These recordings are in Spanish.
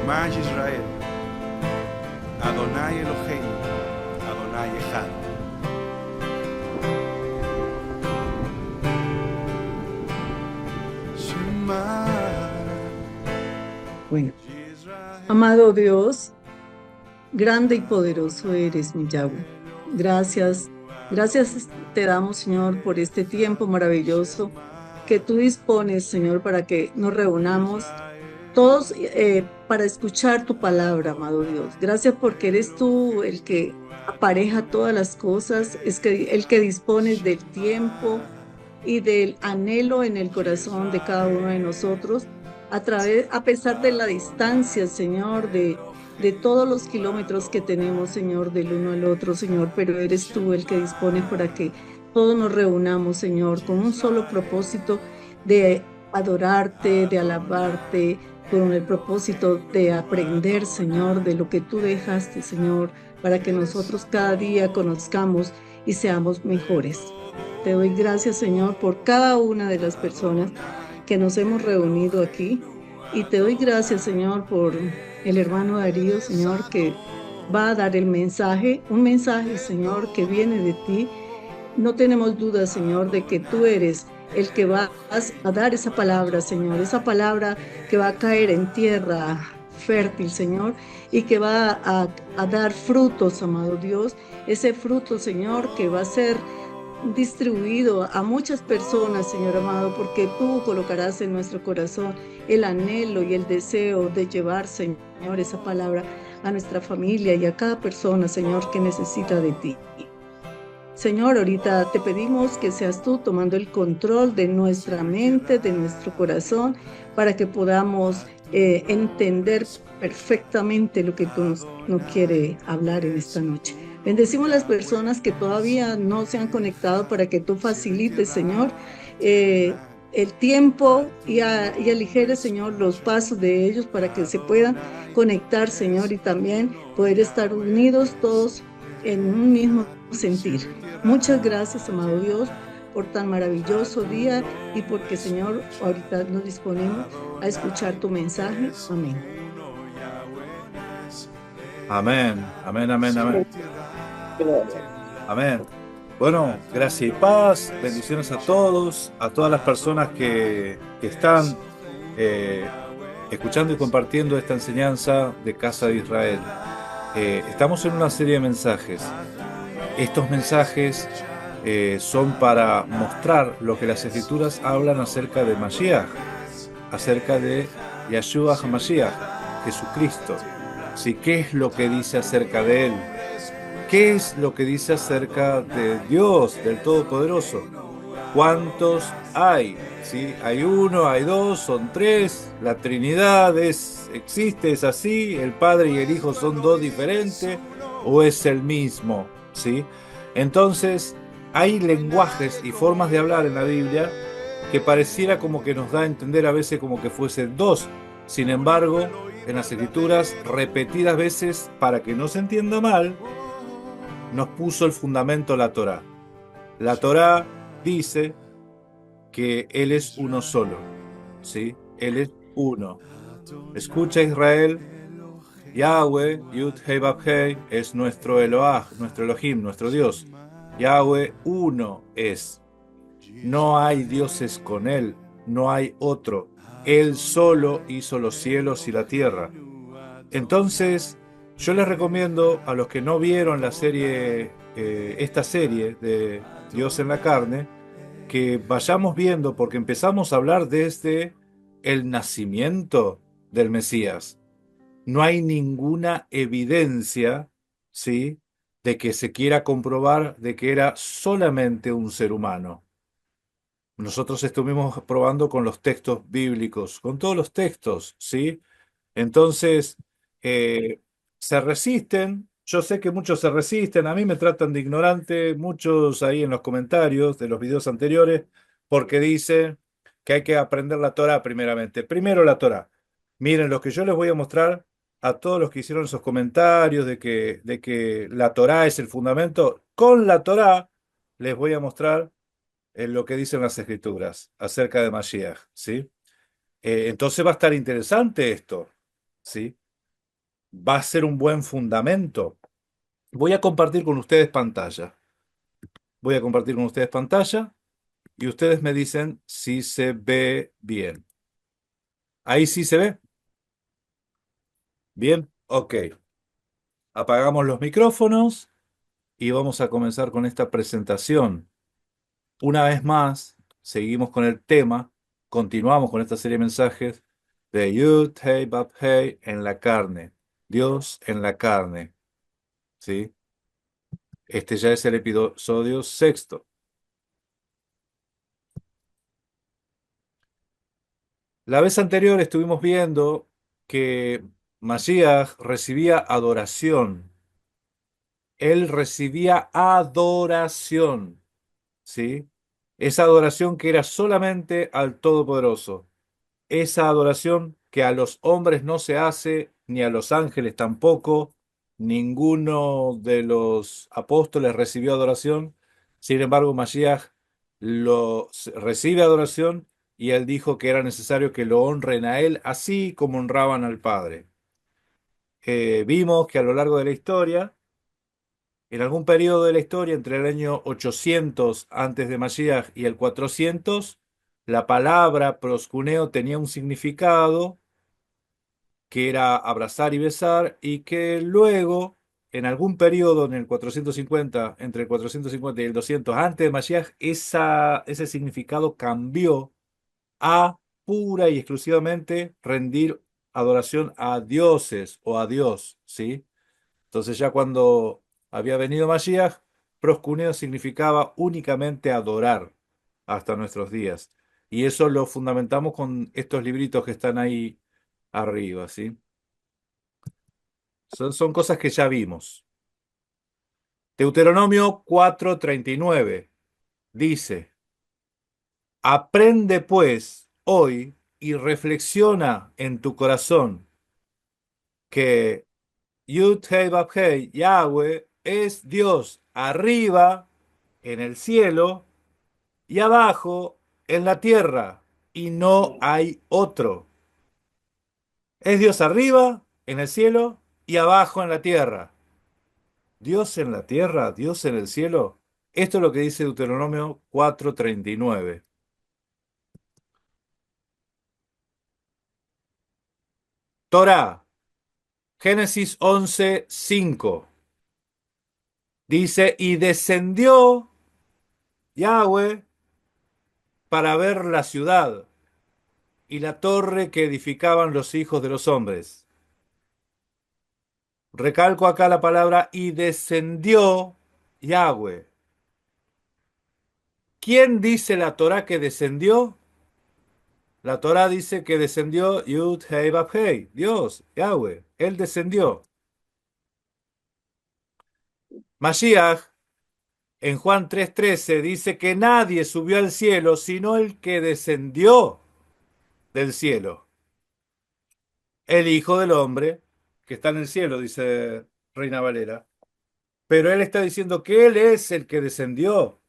Shema Israel, Adonai Eloheinu, Adonai Echad. Shema Bueno, amado Dios, grande y poderoso eres, mi Yahweh. Gracias, gracias te damos, Señor, por este tiempo maravilloso que tú dispones, Señor, para que nos reunamos todos para escuchar tu palabra, amado Dios. Gracias porque eres tú el que apareja todas las cosas, es que el que dispones del tiempo y del anhelo en el corazón de cada uno de nosotros, a pesar de la distancia, Señor, de todos los kilómetros que tenemos, Señor, del uno al otro, Señor, pero eres tú el que dispones para que todos nos reunamos, Señor, con un solo propósito de adorarte, de alabarte, con el propósito de aprender, Señor, de lo que tú dejaste, Señor, para que nosotros cada día conozcamos y seamos mejores. Te doy gracias, Señor, por cada una de las personas que nos hemos reunido aquí. Y te doy gracias, Señor, por el hermano Darío, Señor, que va a dar el mensaje, un mensaje, Señor, que viene de ti. No tenemos duda, Señor, de que tú eres el que vas a dar esa palabra, Señor, esa palabra que va a caer en tierra fértil, Señor, y que va a dar frutos, amado Dios, ese fruto, Señor, que va a ser distribuido a muchas personas, Señor amado, porque tú colocarás en nuestro corazón el anhelo y el deseo de llevar, Señor, esa palabra a nuestra familia y a cada persona, Señor, que necesita de ti. Señor, ahorita te pedimos que seas tú tomando el control de nuestra mente, de nuestro corazón, para que podamos entender perfectamente lo que tú nos quiere hablar en esta noche. Bendecimos las personas que todavía no se han conectado para que tú facilites, Señor, el tiempo y aligeres, Señor, los pasos de ellos para que se puedan conectar, Señor, y también poder estar unidos todos en un mismo sentir. Muchas gracias, amado Dios, por tan maravilloso día y porque, Señor, ahorita nos disponemos a escuchar tu mensaje. Amén. Amén, amén, amén, amén. Amén. Bueno, gracias y paz, bendiciones a todos, a todas las personas que están escuchando y compartiendo esta enseñanza de Casa de Israel. Estamos en una serie de mensajes. Estos mensajes son para mostrar lo que las Escrituras hablan acerca de Mashiach, acerca de Yeshua HaMashiach, Jesucristo. ¿Sí? ¿Qué es lo que dice acerca de él? ¿Qué es lo que dice acerca de Dios, del Todopoderoso? ¿Cuántos hay? ¿Sí? Hay uno, hay dos, son tres. La Trinidad existe, es así. El Padre y el Hijo son dos diferentes o es el mismo. ¿Sí? Entonces, hay lenguajes y formas de hablar en la Biblia que pareciera como que nos da a entender a veces como que fuesen dos. Sin embargo, en las Escrituras, repetidas veces, para que no se entienda mal, nos puso el fundamento la Torá. La Torá dice que Él es uno solo, ¿sí? Él es uno. Escucha, Israel, Yahweh, Yud Hei Vav Hei, es nuestro Eloah, nuestro Elohim, nuestro Dios. Yahweh uno es. No hay dioses con Él, no hay otro. Él solo hizo los cielos y la tierra. Entonces, yo les recomiendo a los que no vieron la serie, esta serie de Dios en la carne, que vayamos viendo, porque empezamos a hablar desde el nacimiento del Mesías. No hay ninguna evidencia, ¿sí?, de que se quiera comprobar de que era solamente un ser humano. Nosotros estuvimos probando con los textos bíblicos, con todos los textos, ¿sí? Entonces, eh, se resisten. Yo sé que muchos se resisten. A mí me tratan de ignorante, muchos ahí en los comentarios de los videos anteriores, porque dicen que hay que aprender la Torá primeramente. Primero la Torá. Miren, lo que yo les voy a mostrar a todos los que hicieron esos comentarios de que la Torá es el fundamento, con la Torá les voy a mostrar lo que dicen las Escrituras acerca de Mashiach, ¿sí? Entonces va a estar interesante esto, ¿sí? va a ser un buen fundamento. Voy a compartir con ustedes pantalla. Voy a compartir con ustedes pantalla y ustedes me dicen si se ve bien. Ahí sí se ve. Bien, ok. Apagamos los micrófonos y vamos a comenzar con esta presentación. Una vez más, seguimos con el tema, continuamos con esta serie de mensajes de Yud, Hey, Bab, Hey en la carne. Dios en la carne. ¿Sí? Este ya es el episodio sexto. La vez anterior estuvimos viendo que Mashiach recibía adoración. Él recibía adoración, ¿sí? Esa adoración que era solamente al Todopoderoso. Esa adoración que a los hombres no se hace, ni a los ángeles tampoco. Ninguno de los apóstoles recibió adoración. Sin embargo, Mashiach recibe adoración y él dijo que era necesario que lo honren a él, así como honraban al Padre. Vimos que a lo largo de la historia, en algún periodo de la historia, entre el año 800 antes de Mashiach y el 400, la palabra proscuneo tenía un significado que era abrazar y besar, y que luego, en algún periodo, en el 450, entre el 450 y el 200 antes de Mashiach, ese significado cambió a pura y exclusivamente rendir adoración a dioses o a Dios, ¿sí? Entonces ya cuando había venido Mashiach, proscuneo significaba únicamente adorar hasta nuestros días. Y eso lo fundamentamos con estos libritos que están ahí arriba, ¿sí? Son cosas que ya vimos. Deuteronomio 4:39 dice, aprende pues hoy y reflexiona en tu corazón que Yud Hei Vav Hei, Yahweh, es Dios arriba en el cielo y abajo en la tierra, y no hay otro. Es Dios arriba en el cielo y abajo en la tierra. Dios en la tierra, Dios en el cielo. Esto es lo que dice Deuteronomio 4:39. Torá, Génesis 11:5. Dice, y descendió Yahweh para ver la ciudad y la torre que edificaban los hijos de los hombres. Recalco acá la palabra y descendió Yahweh. ¿Quién dice la Torá que descendió? La Torá dice que descendió Yud Hei Vav Hei, Dios, Yahweh. Él descendió. Mashiach, en Juan 3:13, dice que nadie subió al cielo sino el que descendió del cielo. El Hijo del Hombre, que está en el cielo, dice Reina Valera. Pero él está diciendo que él es el que descendió.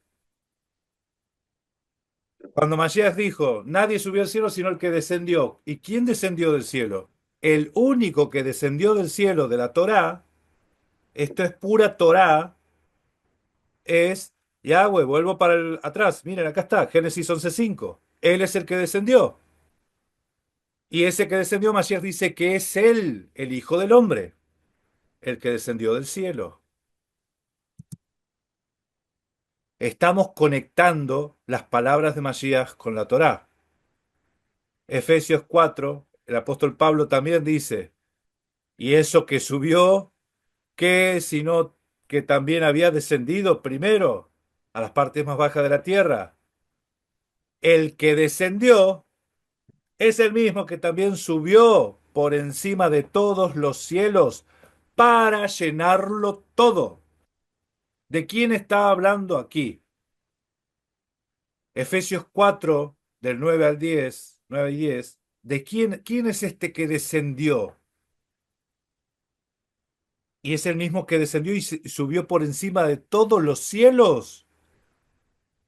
Cuando Mashiach dijo, nadie subió al cielo sino el que descendió. ¿Y quién descendió del cielo? El único que descendió del cielo de la Torá, esto es pura Torá, es Yahweh. Vuelvo para atrás. Miren, acá está, Génesis 11:5. Él es el que descendió. Y ese que descendió, Mashiach dice que es él, el Hijo del Hombre, el que descendió del cielo. Estamos conectando las palabras de Mashiach con la Torá. Efesios 4, el apóstol Pablo también dice, y eso que subió, ¿qué sino que también había descendido primero a las partes más bajas de la tierra? El que descendió es el mismo que también subió por encima de todos los cielos para llenarlo todo. ¿De quién está hablando aquí? Efesios 4, del 9 al 10, 9 y 10. ¿Quién es este que descendió? Y es el mismo que descendió y subió por encima de todos los cielos.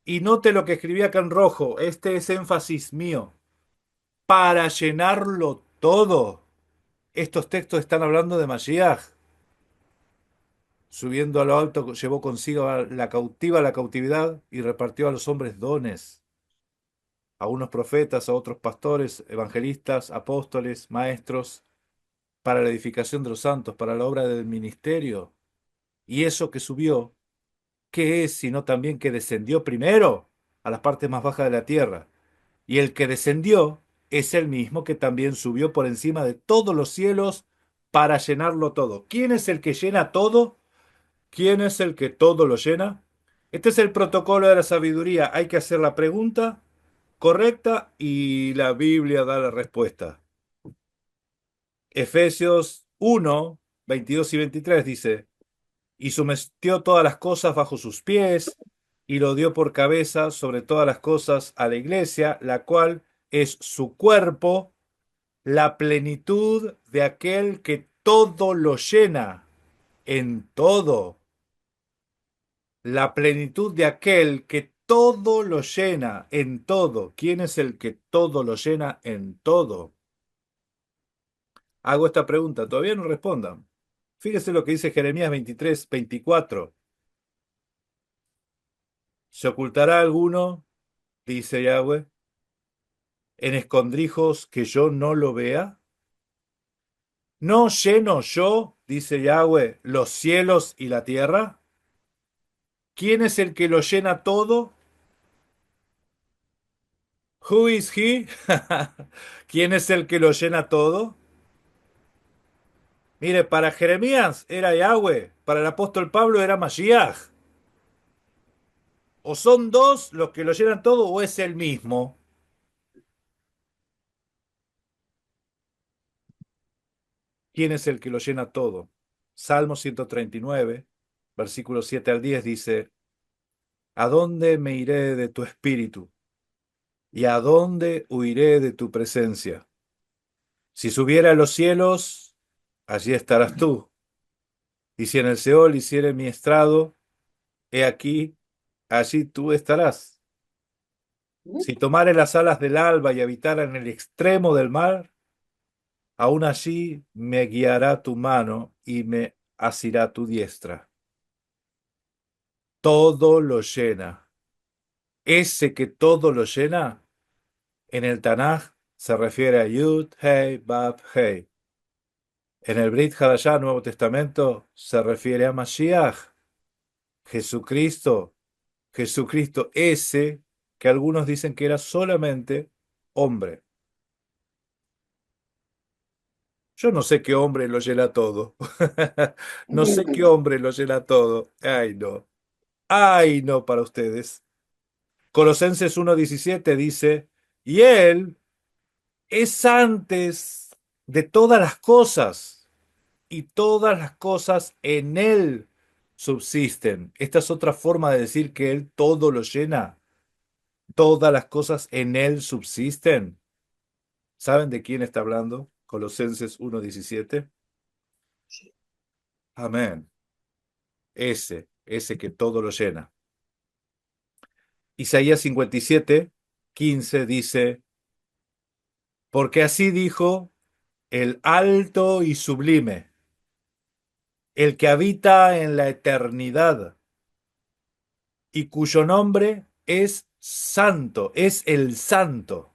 Y note lo que escribí acá en rojo. Este es énfasis mío. Para llenarlo todo. Estos textos están hablando de Mashiach. Subiendo a lo alto, llevó consigo a la cautiva a la cautividad y repartió a los hombres dones, a unos profetas, a otros pastores, evangelistas, apóstoles, maestros, para la edificación de los santos, para la obra del ministerio. Y eso que subió, ¿qué es sino también que descendió primero a las partes más bajas de la tierra? Y el que descendió es el mismo que también subió por encima de todos los cielos para llenarlo todo. ¿Quién es el que llena todo? ¿Quién es el que todo lo llena? Este es el protocolo de la sabiduría. Hay que hacer la pregunta correcta y la Biblia da la respuesta. Efesios 1, 22 y 23 dice, y sometió todas las cosas bajo sus pies y lo dio por cabeza sobre todas las cosas a la iglesia, la cual es su cuerpo, la plenitud de aquel que todo lo llena en todo. La plenitud de aquel que todo lo llena en todo. ¿Quién es el que todo lo llena en todo? Hago esta pregunta, todavía no respondan. Fíjese lo que dice Jeremías 23, 24. ¿Se ocultará alguno, dice Yahweh, en escondrijos que yo no lo vea? ¿No lleno yo, dice Yahweh, los cielos y la tierra? ¿Quién es el que lo llena todo? Who is he? ¿Quién es el que lo llena todo? Mire, para Jeremías era Yahweh, para el apóstol Pablo era Mashiach. O son dos los que lo llenan todo o es el mismo. ¿Quién es el que lo llena todo? Salmo 139, versículos 7 al 10 dice, ¿a dónde me iré de tu espíritu? ¿Y a dónde huiré de tu presencia? Si subiera a los cielos, allí estarás tú. Y si en el Seol hiciere mi estrado, he aquí, allí tú estarás. Si tomare las alas del alba y habitara en el extremo del mar, aún allí me guiará tu mano y me asirá tu diestra. Todo lo llena. Ese que todo lo llena, en el Tanaj se refiere a Yud, Hei, Bab, Hei. En el Brit Hadashah, Nuevo Testamento, se refiere a Mashiach, Jesucristo. Jesucristo ese que algunos dicen que era solamente hombre. Yo no sé qué hombre lo llena todo. No sé qué hombre lo llena todo. Ay, no. Ay, no para ustedes. Colosenses 1:17 dice, y Él es antes de todas las cosas, y todas las cosas en Él subsisten. Esta es otra forma de decir que Él todo lo llena. Todas las cosas en Él subsisten. ¿Saben de quién está hablando? Colosenses 1:17. Amén. Ese que todo lo llena. Isaías 57:15 dice, porque así dijo el alto y sublime, el que habita en la eternidad y cuyo nombre es santo, es el santo.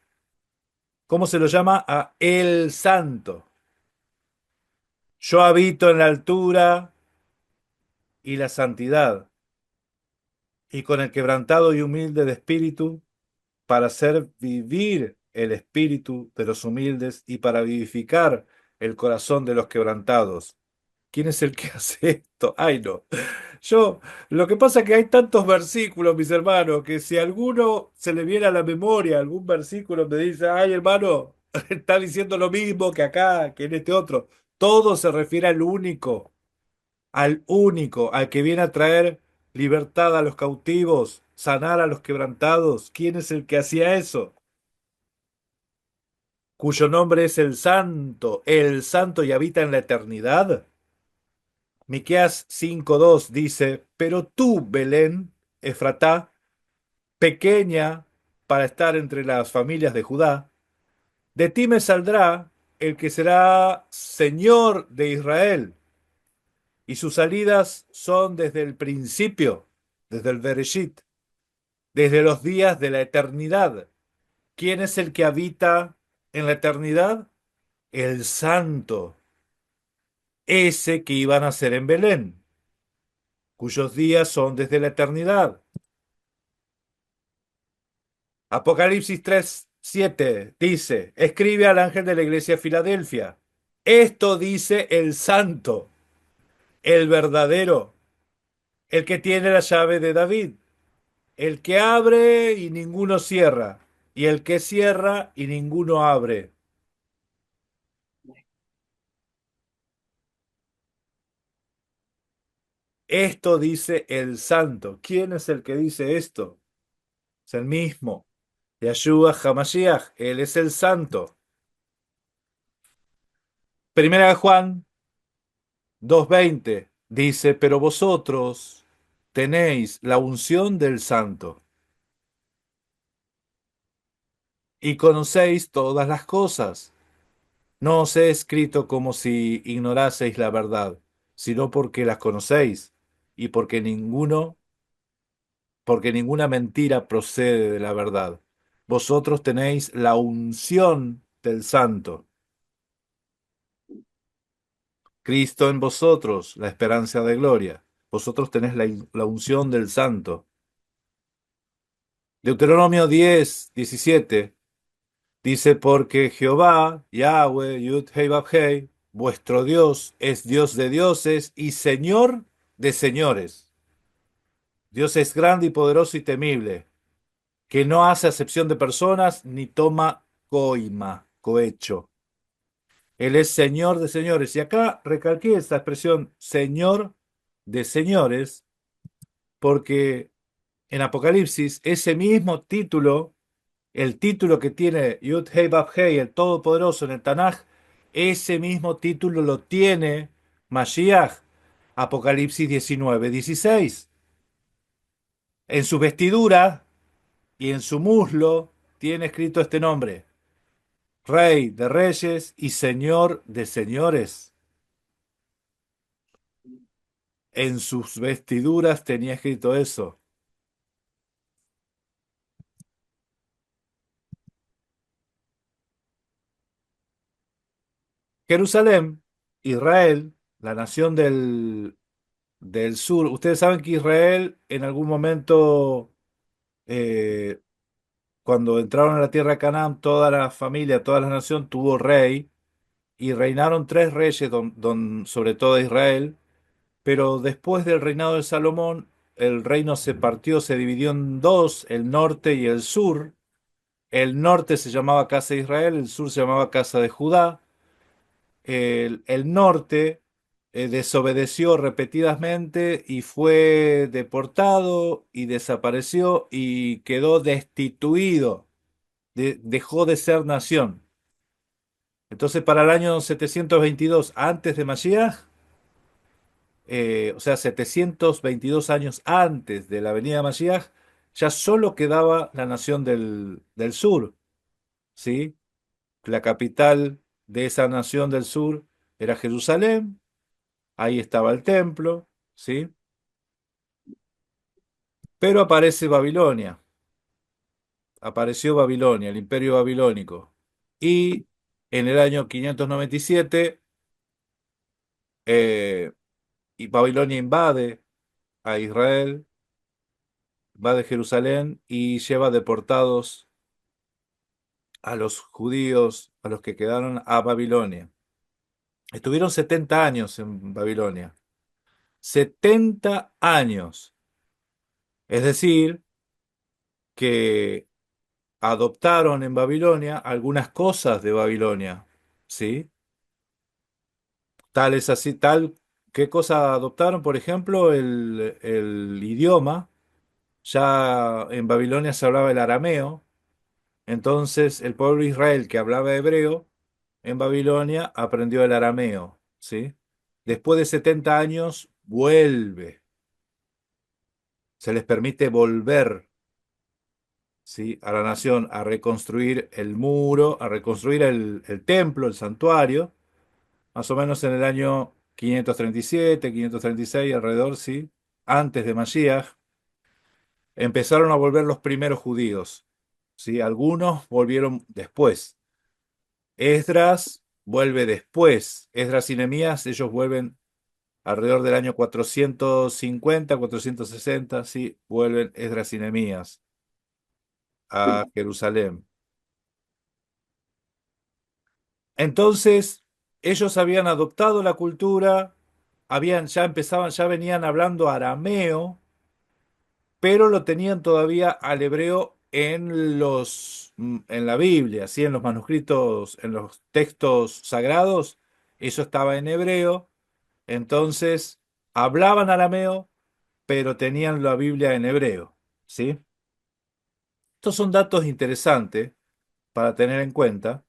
¿Cómo se lo llama? A el santo. Yo habito en la altura y la santidad, y con el quebrantado y humilde de espíritu, para hacer vivir el espíritu de los humildes y para vivificar el corazón de los quebrantados. ¿Quién es el que hace esto? Ay, no. Lo que pasa es que hay tantos versículos, mis hermanos, que si a alguno se le viene a la memoria algún versículo, me dice, ay, hermano, está diciendo lo mismo que acá, que en este otro. Todo se refiere al único, al que viene a traer libertad a los cautivos, sanar a los quebrantados. ¿Quién es el que hacía eso? Cuyo nombre es el santo y habita en la eternidad. Miqueas 5:2 dice, pero tú, Belén, Efratá, pequeña para estar entre las familias de Judá, de ti me saldrá el que será Señor de Israel, y sus salidas son desde el principio, desde el Bereshit, desde los días de la eternidad. ¿Quién es el que habita en la eternidad? El Santo, ese que iba a nacer en Belén, cuyos días son desde la eternidad. Apocalipsis 3:7 dice, escribe al ángel de la iglesia de Filadelfia, esto dice el Santo, el verdadero, el que tiene la llave de David, el que abre y ninguno cierra, y el que cierra y ninguno abre. Esto dice el Santo. ¿Quién es el que dice esto? Es el mismo. Yeshua HaMashiach, él es el Santo. Primera de Juan 2:20 dice, pero vosotros tenéis la unción del Santo y conocéis todas las cosas. No os he escrito como si ignoraseis la verdad, sino porque las conocéis y porque ninguna mentira procede de la verdad. Vosotros tenéis la unción del Santo. Cristo en vosotros, la esperanza de gloria. Vosotros tenéis la unción del Santo. Deuteronomio 10:17 dice, porque Jehová, Yahweh, Yud Hei Vav Hei, vuestro Dios es Dios de dioses y Señor de señores. Dios es grande y poderoso y temible, que no hace acepción de personas ni toma cohecho. Él es Señor de señores. Y acá recalqué esta expresión, Señor de señores, porque en Apocalipsis ese mismo título, el título que tiene Yud Hei Vav Hei, el Todopoderoso en el Tanaj, ese mismo título lo tiene Mashiach, Apocalipsis 19:16. En su vestidura y en su muslo tiene escrito este nombre, Rey de Reyes y Señor de Señores. En sus vestiduras tenía escrito eso. Jerusalén, Israel, la nación del sur. Ustedes saben que Israel en algún momento, eh, cuando entraron a la tierra de Canaán, toda la familia, toda la nación tuvo rey y reinaron tres reyes sobre todo Israel, pero después del reinado de Salomón, el reino se partió, se dividió en dos, el norte y el sur. El norte se llamaba Casa de Israel, el sur se llamaba Casa de Judá. El norte desobedeció repetidamente y fue deportado y desapareció y quedó destituido, dejó de ser nación. Entonces, para el año 722 antes de Mashiach, o sea, 722 años antes de la venida de Mashiach, ya solo quedaba la nación del sur, ¿sí? La capital de esa nación del sur era Jerusalén. Ahí estaba el templo, ¿sí? Pero aparece Babilonia, apareció Babilonia, el imperio babilónico. Y en el año 597, eh, y Babilonia invade a Israel, invade Jerusalén y lleva deportados a los judíos, a los que quedaron a Babilonia. Estuvieron 70 años en Babilonia. 70 años. Es decir, que adoptaron en Babilonia algunas cosas de Babilonia, ¿sí? Tal es así, tal, ¿qué cosa adoptaron? Por ejemplo, el idioma, ya en Babilonia se hablaba el arameo, entonces el pueblo de Israel que hablaba hebreo, en Babilonia aprendió el arameo, ¿sí? Después de 70 años vuelve, se les permite volver, ¿sí? A la nación a reconstruir el muro, a reconstruir el templo, el santuario, más o menos en el año 537, 536, alrededor, ¿sí? Antes de Mashiach, empezaron a volver los primeros judíos, ¿sí? Algunos volvieron después. Esdras vuelve después. Esdras y Nehemías, ellos vuelven alrededor del año 450, 460, sí, vuelven Esdras y Nehemías a Jerusalén. Entonces, ellos habían adoptado la cultura, ya venían hablando arameo, pero lo tenían todavía al hebreo en la Biblia, ¿sí? En los manuscritos, en los textos sagrados, eso estaba en hebreo. Entonces, hablaban arameo, pero tenían la Biblia en hebreo, ¿sí? Estos son datos interesantes para tener en cuenta,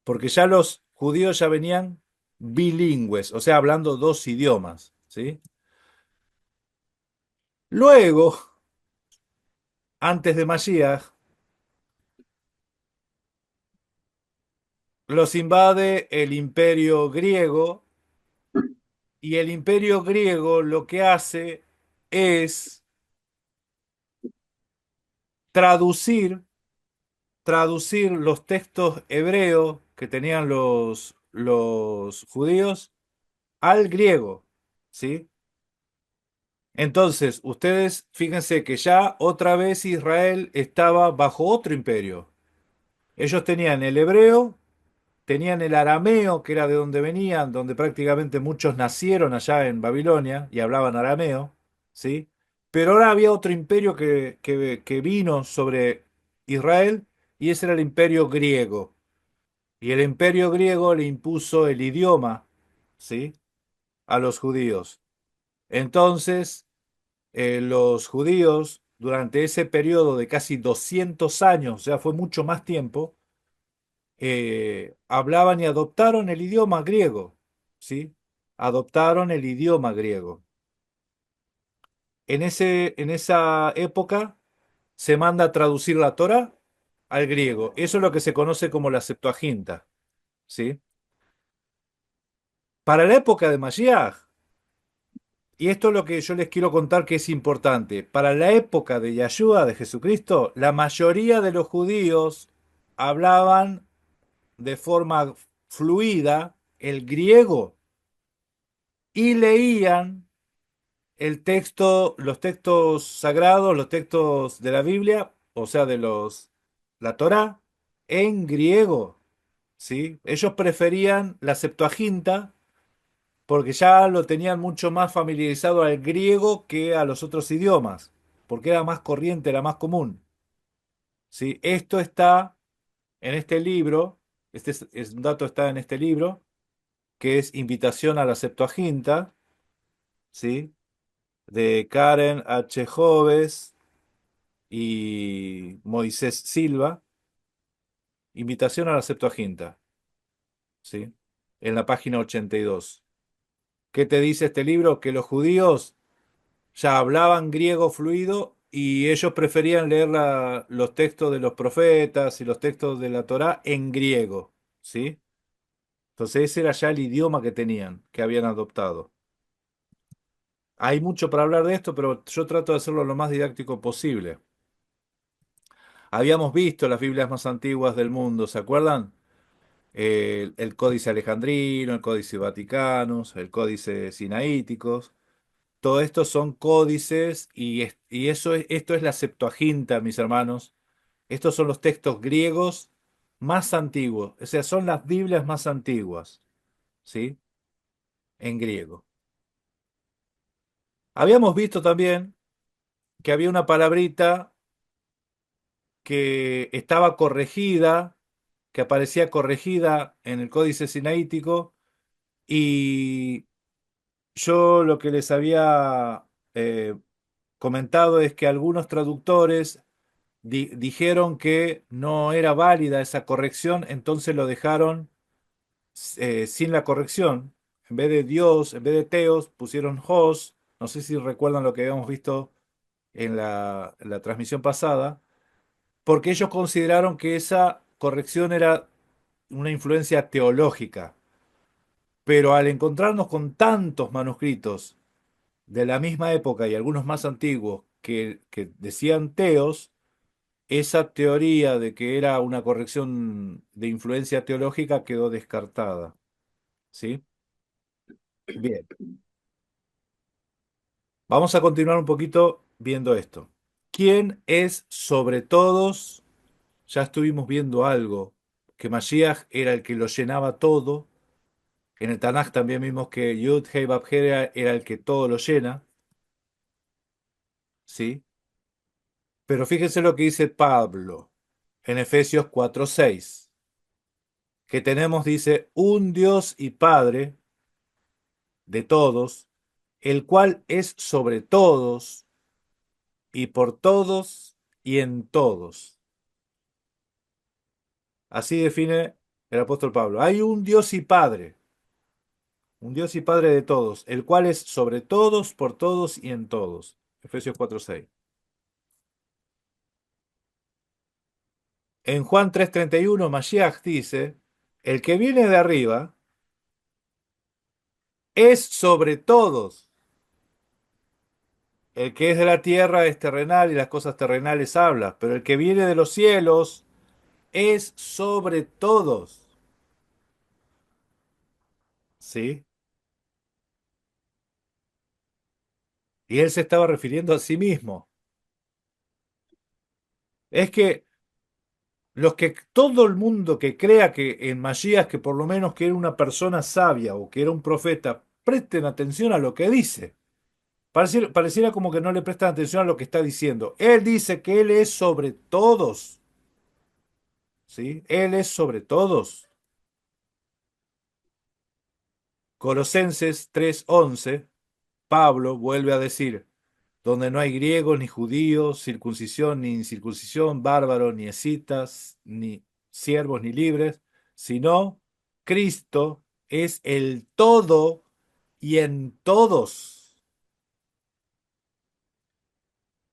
porque ya los judíos ya venían bilingües, o sea, hablando dos idiomas, ¿sí? Luego, antes de Mashiach, los invade el imperio griego, y el imperio griego lo que hace es traducir traducir los textos hebreos que tenían los judíos al griego, ¿sí? Entonces, ustedes fíjense que ya otra vez Israel estaba bajo otro imperio. Ellos tenían el hebreo, tenían el arameo, que era de donde venían, donde prácticamente muchos nacieron allá en Babilonia y hablaban arameo, ¿sí? Pero ahora había otro imperio que vino sobre Israel y ese era el imperio griego. Y el imperio griego le impuso el idioma, ¿sí? A los judíos. Entonces, los judíos, durante ese periodo de casi 200 años, o sea, fue mucho más tiempo, hablaban y adoptaron el idioma griego, ¿sí? Adoptaron el idioma griego. En esa época se manda a traducir la Torá al griego. Eso es lo que se conoce como la Septuaginta, ¿sí? Para la época de Mashiach, y esto es lo que yo les quiero contar que es importante. Para la época de Yahshua, de Jesucristo, la mayoría de los judíos hablaban de forma fluida el griego y leían el texto, los textos sagrados, los textos de la Biblia, o sea, la Torá, en griego, ¿sí? Ellos preferían la Septuaginta porque ya lo tenían mucho más familiarizado al griego que a los otros idiomas, porque era más corriente, era más común. ¿Sí? Esto está en este libro, un dato está en este libro, que es Invitación a la Septuaginta, ¿sí? De Karen H. Joves y Moisés Silva, Invitación a la Septuaginta, ¿sí? En la página 82. ¿Qué te dice este libro? Que los judíos ya hablaban griego fluido y ellos preferían leer los textos de los profetas y los textos de la Torá en griego, ¿sí? Entonces ese era ya el idioma que tenían, que habían adoptado. Hay mucho para hablar de esto, pero yo trato de hacerlo lo más didáctico posible. Habíamos visto las Biblias más antiguas del mundo, ¿se acuerdan? El Códice Alejandrino, el Códice Vaticanus, el Códice Sinaíticos. Todo esto son códices y esto es la Septuaginta, mis hermanos. Estos son los textos griegos más antiguos, o sea, son las Biblias más antiguas, ¿sí? En griego. Habíamos visto también que había una palabrita que estaba corregida, que aparecía corregida en el Códice Sinaítico y yo lo que les había comentado es que algunos traductores dijeron que no era válida esa corrección, entonces lo dejaron sin la corrección. En vez de Dios, en vez de Teos, pusieron Jos. No sé si recuerdan lo que habíamos visto en la transmisión pasada. porque ellos consideraron que esa corrección era una influencia teológica. Pero al encontrarnos con tantos manuscritos de la misma época y algunos más antiguos que decían teos, esa teoría de que era una corrección de influencia teológica quedó descartada. ¿Sí? Bien, vamos a continuar un poquito viendo esto. ¿Quién es sobre todos? Ya estuvimos viendo algo, que Mashiach era el que lo llenaba todo. En el Tanaj también vimos que Yud Hei Vav He era el que todo lo llena, ¿sí? Pero fíjense lo que dice Pablo en Efesios 4:6, que tenemos, dice, un Dios y Padre de todos, el cual es sobre todos y por todos y en todos. Así define el apóstol Pablo. Hay un Dios y Padre de todos, el cual es sobre todos, por todos y en todos. Efesios 4:6. En Juan 3:31, Mashiach dice, el que viene de arriba es sobre todos. El que es de la tierra es terrenal y las cosas terrenales habla, pero el que viene de los cielos es sobre todos. ¿Sí? Y él se estaba refiriendo a sí mismo. Es que todo el mundo que crea que en Masías, que por lo menos que era una persona sabia o que era un profeta, presten atención a lo que dice. Pareciera como que no le prestan atención a lo que está diciendo. Él dice que él es sobre todos. ¿Sí? Él es sobre todos. Colosenses 3:11, Pablo vuelve a decir, donde no hay griegos ni judíos, circuncisión ni incircuncisión, bárbaros ni escitas, ni siervos ni libres, sino Cristo es el todo y en todos.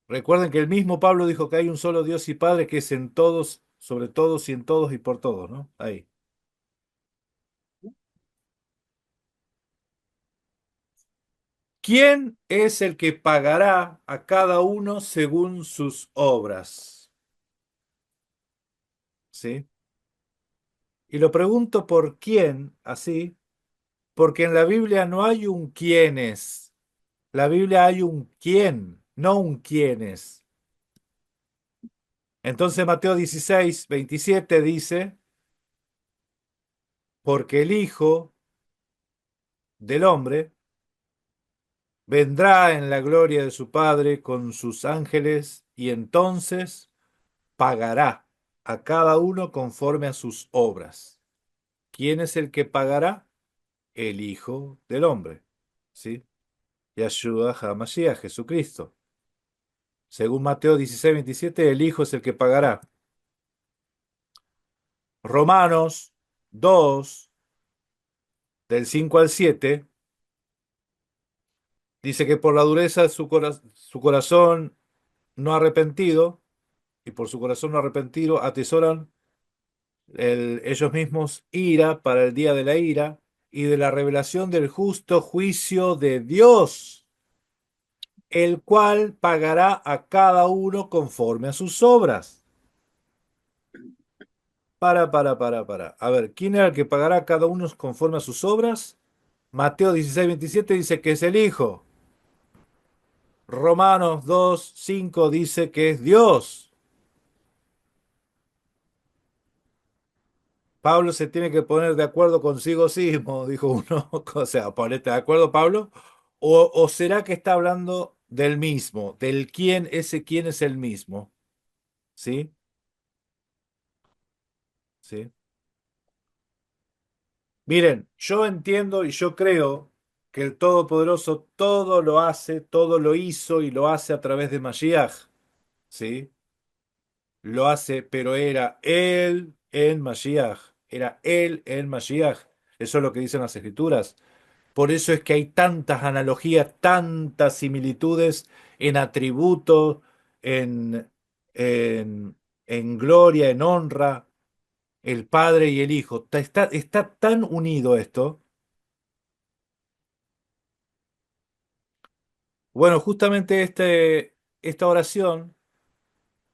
Recuerden que el mismo Pablo dijo que hay un solo Dios y Padre que es en todos, sobre todos y en todos y por todos, ¿no? Ahí. ¿Quién es el que pagará a cada uno según sus obras? ¿Sí? Y lo pregunto por quién, así, porque en la Biblia no hay un quién es. La Biblia hay un quién, no un quiénes. Entonces Mateo 16:27 dice, porque el Hijo del Hombre vendrá en la gloria de su Padre con sus ángeles y entonces pagará a cada uno conforme a sus obras. ¿Quién es el que pagará? El Hijo del Hombre, ¿sí? Yahshua HaMashiach, Jesucristo. Según Mateo 16:27, el Hijo es el que pagará. Romanos 2, del 5 al 7, dice que por la dureza de su corazón no arrepentido, y por su corazón no arrepentido, atesoran ellos mismos ira para el día de la ira y de la revelación del justo juicio de Dios, el cual pagará a cada uno conforme a sus obras. Para. A ver, ¿quién era el que pagará a cada uno conforme a sus obras? Mateo 16:27 dice que es el Hijo. Romanos 2:5 dice que es Dios. Pablo se tiene que poner de acuerdo consigo mismo, dijo uno. O sea, ponete de acuerdo, Pablo. ¿O será que está hablando del mismo, del quién, ese quién es el mismo? ¿Sí? ¿Sí? Miren, yo entiendo y yo creo que el Todopoderoso todo lo hace, todo lo hizo y lo hace a través de Mashiach. ¿Sí? Lo hace, pero era él en Mashiach. Era él en Mashiach. Eso es lo que dicen las Escrituras. Por eso es que hay tantas analogías, tantas similitudes en atributos, en, en gloria, en honra, el Padre y el Hijo. Está tan unido esto. Bueno, justamente esta oración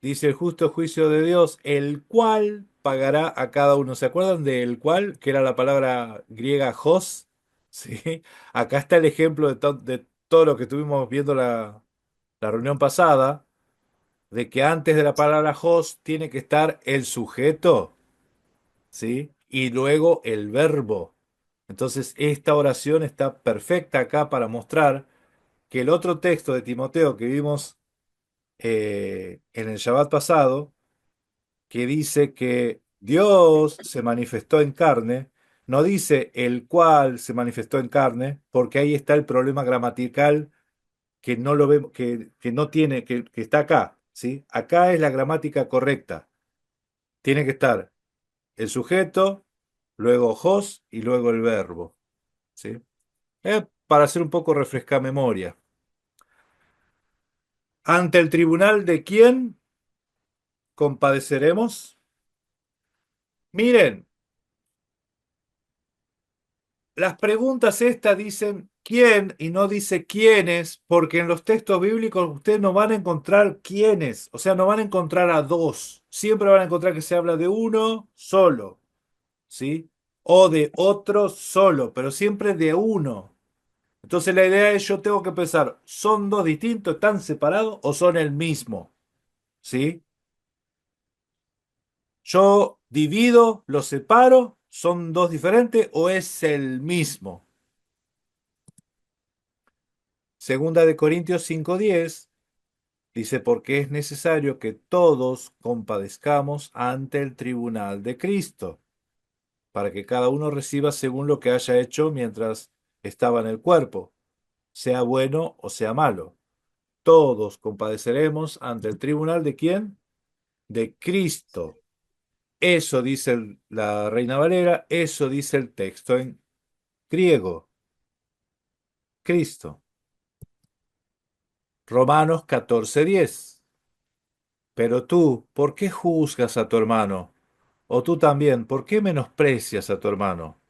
dice el justo juicio de Dios, el cual pagará a cada uno. ¿Se acuerdan del cual? Que era la palabra griega hos. ¿Sí? Acá está el ejemplo de todo lo que estuvimos viendo la reunión pasada, de que antes de la palabra host tiene que estar el sujeto, ¿sí? Y luego el verbo. Entonces, esta oración está perfecta acá para mostrar que el otro texto de Timoteo que vimos en el Shabbat pasado, que dice que Dios se manifestó en carne, no dice el cual se manifestó en carne, porque ahí está el problema gramatical que no lo vemos, que no tiene, que está acá, ¿sí? Acá es la gramática correcta. Tiene que estar el sujeto, luego hos y luego el verbo, ¿sí? Para hacer un poco refrescar memoria. ¿Ante el tribunal de quién compadeceremos? Miren, las preguntas estas dicen quién y no dice quiénes, porque en los textos bíblicos ustedes no van a encontrar quiénes, o sea, no van a encontrar a dos. Siempre van a encontrar que se habla de uno solo, ¿sí? O de otro solo, pero siempre de uno. Entonces la idea es, yo tengo que pensar, ¿son dos distintos, están separados o son el mismo? ¿Sí? Yo divido, los separo, ¿son dos diferentes o es el mismo? Segunda de Corintios 5:10 dice, porque es necesario que todos compadezcamos ante el tribunal de Cristo, para que cada uno reciba según lo que haya hecho mientras estaba en el cuerpo, sea bueno o sea malo. Todos compadeceremos ante el tribunal de quién? De Cristo. Eso dice la Reina Valera, eso dice el texto en griego. Cristo. Romanos 14:10. Pero tú, ¿por qué juzgas a tu hermano? O tú también, ¿por qué menosprecias a tu hermano?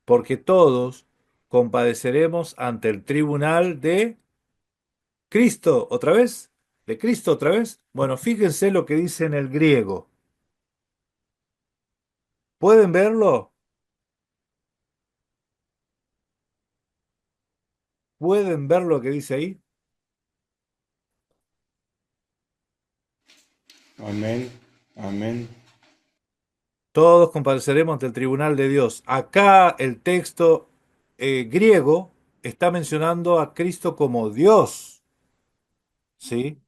Porque todos compadeceremos ante el tribunal de Cristo. ¿Otra vez? ¿De Cristo otra vez? Bueno, fíjense lo que dice en el griego. ¿Pueden verlo? ¿Pueden ver lo que dice ahí? Amén. Amén. Todos compareceremos ante el tribunal de Dios. Acá el texto griego está mencionando a Cristo como Dios, ¿sí?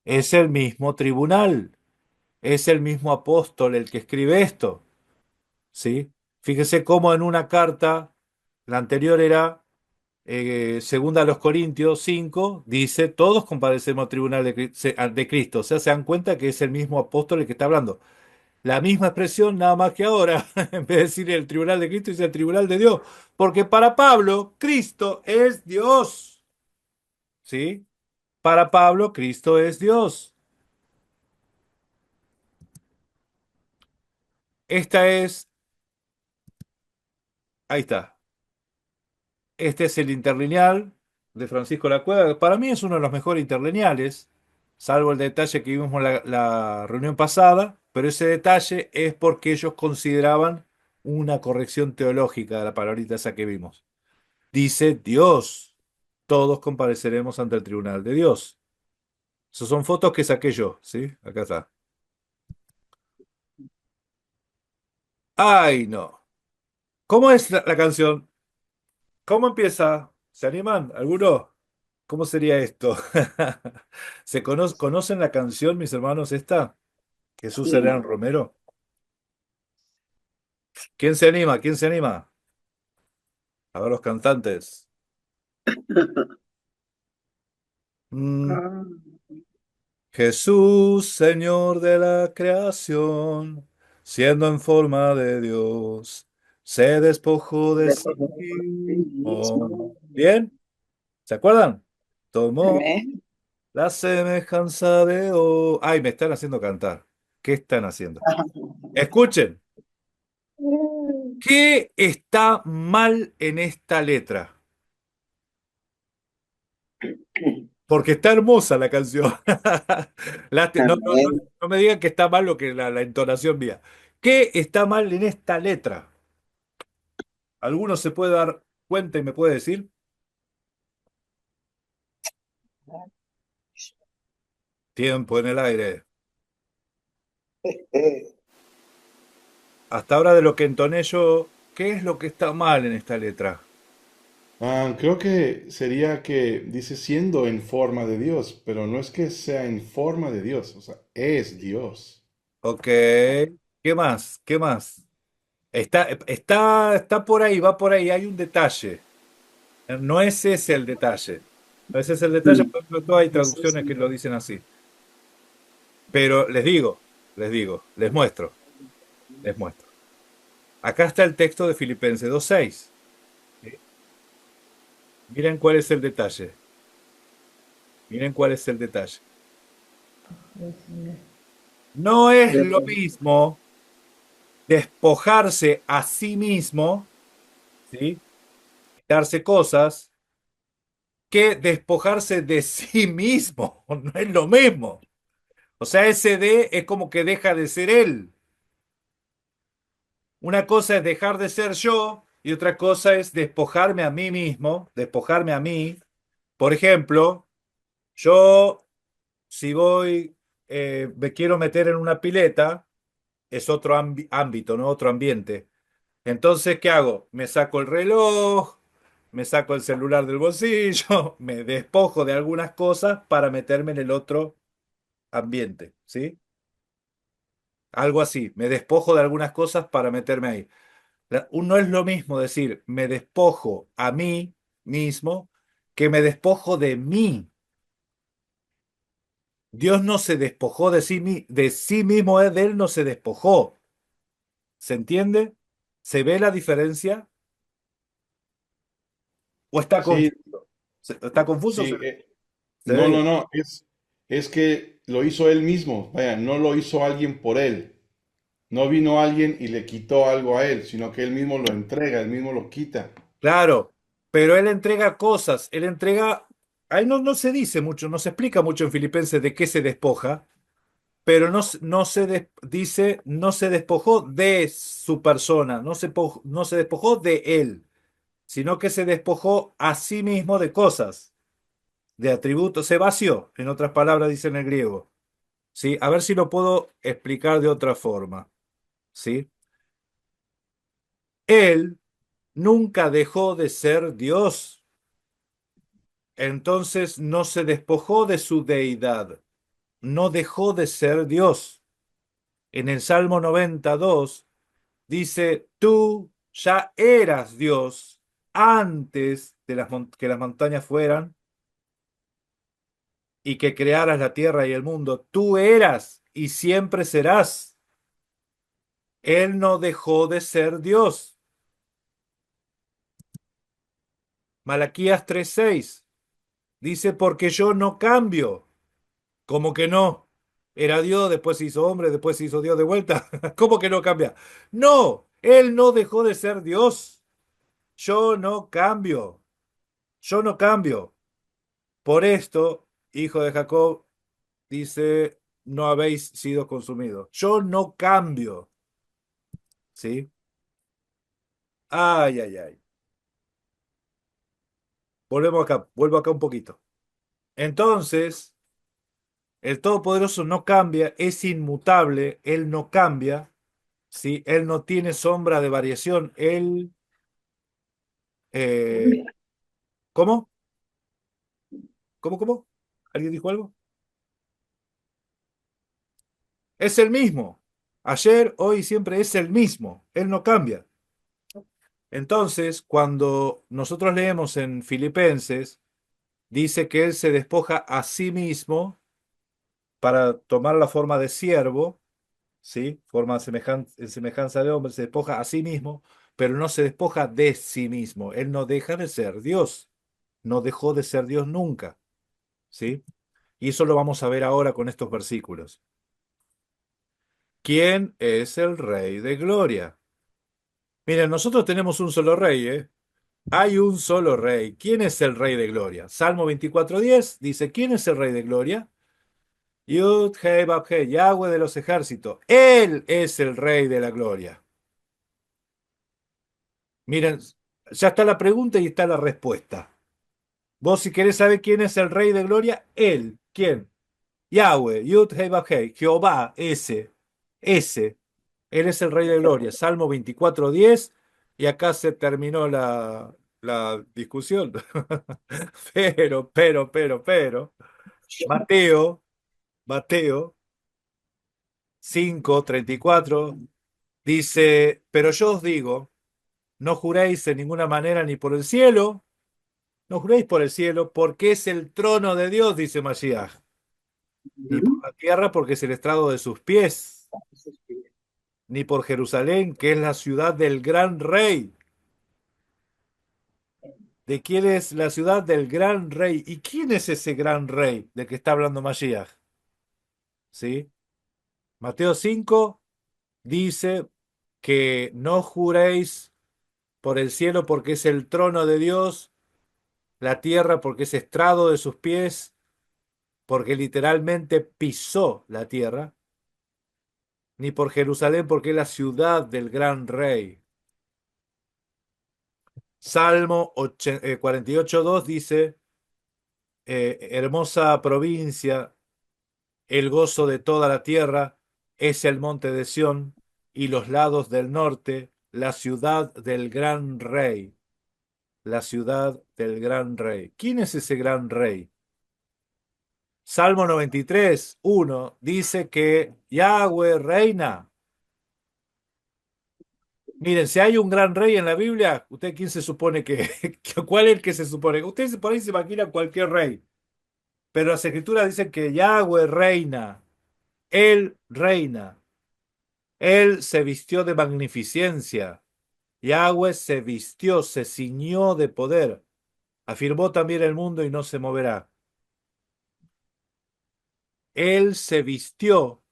Es el mismo tribunal, es el mismo apóstol el que escribe esto, ¿sí? Fíjese cómo en una carta, la anterior era segunda a los Corintios 5, dice, todos comparecemos al tribunal de Cristo. O sea, se dan cuenta que es el mismo apóstol el que está hablando. La misma expresión, nada más que ahora, en vez de decir el tribunal de Cristo, dice el tribunal de Dios. Porque para Pablo, Cristo es Dios. ¿Sí? Para Pablo, Cristo es Dios. Esta es, ahí está. Este es el interlineal de Francisco La Cueva, que para mí es uno de los mejores interlineales, salvo el detalle que vimos en la reunión pasada, pero ese detalle es porque ellos consideraban una corrección teológica de la palabrita esa que vimos. Dice Dios, todos compareceremos ante el tribunal de Dios. Esas son fotos que saqué yo, ¿sí? Acá está. Ay, no. ¿Cómo es la canción? ¿Cómo empieza? ¿Se animan? ¿Alguno? ¿Cómo sería esto? ¿Conocen la canción, mis hermanos, esta? Jesús Sí. Herán Romero. ¿Quién se anima? ¿Quién se anima? A ver los cantantes. Mm, Ah, Jesús, Señor de la creación, siendo en forma de Dios, se despojó de sí mismo. mismo. ¿Bien? ¿Se acuerdan? Tomó Amén. la semejanza de... Ay, me están haciendo cantar. ¿Qué están haciendo? Escuchen, ¿qué está mal en esta letra? Porque está hermosa la canción. No, no, no, Amén. no me digan que está mal lo que la entonación mía. ¿Qué está mal en esta letra? ¿Alguno se puede dar cuenta y me puede decir? Tiempo en el aire. Hasta ahora de lo que entoné yo, ¿qué es lo que está mal en esta letra? Creo que sería que dice siendo en forma de Dios, pero no es que sea en forma de Dios, o sea, es Dios. Ok, ¿qué más? ¿Qué más? Está por ahí, va por ahí, hay un detalle. No es ese el detalle. No es ese el detalle, por ejemplo, hay traducciones que lo dicen así. Pero les muestro, les muestro. Acá está el texto de Filipenses 2:6. ¿Sí? Miren cuál es el detalle. Miren cuál es el detalle. No es lo mismo despojarse a sí mismo, ¿sí? Darse cosas, que despojarse de sí mismo. No es lo mismo. O sea, ese de es como que deja de ser él. Una cosa es dejar de ser yo y otra cosa es despojarme a mí mismo, despojarme a mí. Por ejemplo, yo si voy, me quiero meter en una pileta, es otro ámbito, ¿no? Otro ambiente. Entonces, ¿qué hago? Me saco el reloj, me saco el celular del bolsillo, me despojo de algunas cosas para meterme en el otro ambiente, ¿sí? Algo así, me despojo de algunas cosas para meterme ahí. No es lo mismo decir me despojo a mí mismo que me despojo de mí. Dios no se despojó de sí mismo, de él no se despojó. ¿Se entiende? ¿Se ve la diferencia? ¿O está Sí, confuso? ¿Está confuso? sí, Se ve no, no, bien. no, es que lo hizo él mismo, vaya, no lo hizo alguien por él. No vino alguien y le quitó algo a él, sino que él mismo lo entrega, él mismo lo quita. Claro, pero él entrega cosas, él entrega, ahí no se dice mucho, no se explica mucho en Filipenses de qué se despoja, pero no se dice, no se despojó de su persona, no se despojó de él, sino que se despojó a sí mismo de cosas, de atributos, se vació, en otras palabras dice en el griego, ¿sí? A ver si lo puedo explicar de otra forma, ¿sí? Él nunca dejó de ser Dios. Entonces no se despojó de su deidad, no dejó de ser Dios. En el Salmo 92 dice, tú ya eras Dios antes de que las montañas fueran y que crearas la tierra y el mundo. Tú eras y siempre serás. Él no dejó de ser Dios. Malaquías 3:6 dice, porque yo no cambio. ¿Cómo que no? Era Dios, después se hizo hombre, después se hizo Dios de vuelta. ¿Cómo que no cambia? No, él no dejó de ser Dios. Yo no cambio. Yo no cambio. Por esto, hijo de Jacob, dice, no habéis sido consumidos. Yo no cambio. ¿Sí? Ay, ay, ay. Vuelvo acá un poquito. Entonces, el Todopoderoso no cambia, es inmutable, Él no cambia, ¿sí? Él no tiene sombra de variación, Él Eh, ¿Cómo? ¿Cómo? ¿Alguien dijo algo? Es el mismo. Ayer, hoy, y siempre es el mismo. Él no cambia. Entonces, cuando nosotros leemos en Filipenses, dice que Él se despoja a sí mismo para tomar la forma de siervo, ¿sí? Forma en semejanza de hombre, se despoja a sí mismo, pero no se despoja de sí mismo. Él no deja de ser Dios. No dejó de ser Dios nunca, ¿sí? Y eso lo vamos a ver ahora con estos versículos. ¿Quién es el Rey de Gloria? Miren, nosotros tenemos un solo rey, ¿eh? Hay un solo rey. ¿Quién es el Rey de Gloria? Salmo 24:10 dice, ¿quién es el Rey de Gloria? Yud, Hei, Bab, Hei, Yahweh de los ejércitos. Él es el Rey de la Gloria. Miren, ya está la pregunta y está la respuesta. Vos si querés saber quién es el Rey de Gloria, él. ¿Quién? Yahweh, Yud, Hei, Bab, Hei, Jehová, ese. Él es el Rey de Gloria. Salmo 24:10 y acá se terminó la discusión. Pero. Mateo 5:34 dice, pero yo os digo, no juréis en ninguna manera ni por el cielo, no juréis por el cielo, porque es el trono de Dios, dice Mashiach, ni por la tierra, porque es el estrado de sus pies, ni por Jerusalén, que es la ciudad del gran rey. ¿De quién es la ciudad del gran rey? ¿Y quién es ese gran rey del que está hablando Mashiach? ¿Sí? Mateo 5 dice que no juréis por el cielo porque es el trono de Dios, la tierra porque es estrado de sus pies, porque literalmente pisó la tierra, ni por Jerusalén porque es la ciudad del gran rey. Salmo 48:2 dice, hermosa provincia, el gozo de toda la tierra es el monte de Sión y los lados del norte, la ciudad del gran rey, la ciudad del gran rey. ¿Quién es ese gran rey? Salmo 93:1 dice que Yahweh reina. Miren, si hay un gran rey en la Biblia, ¿usted quién se supone cuál es el que se supone? Ustedes por ahí se imaginan cualquier rey, pero las escrituras dicen que Yahweh reina, Él reina, Él se vistió de magnificencia, Yahweh se vistió, se ciñó de poder, afirmó también el mundo y no se moverá. Él se vistió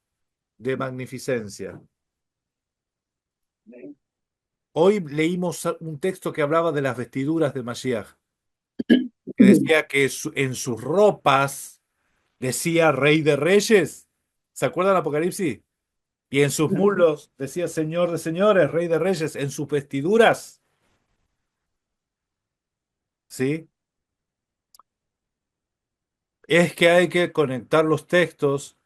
de magnificencia. Hoy leímos un texto que hablaba de las vestiduras de Mashiach, que decía que en sus ropas decía Rey de Reyes. ¿Se acuerdan Apocalipsis? Y en sus muslos decía Señor de Señores, Rey de Reyes, en sus vestiduras. ¿Sí? Es que hay que conectar los textos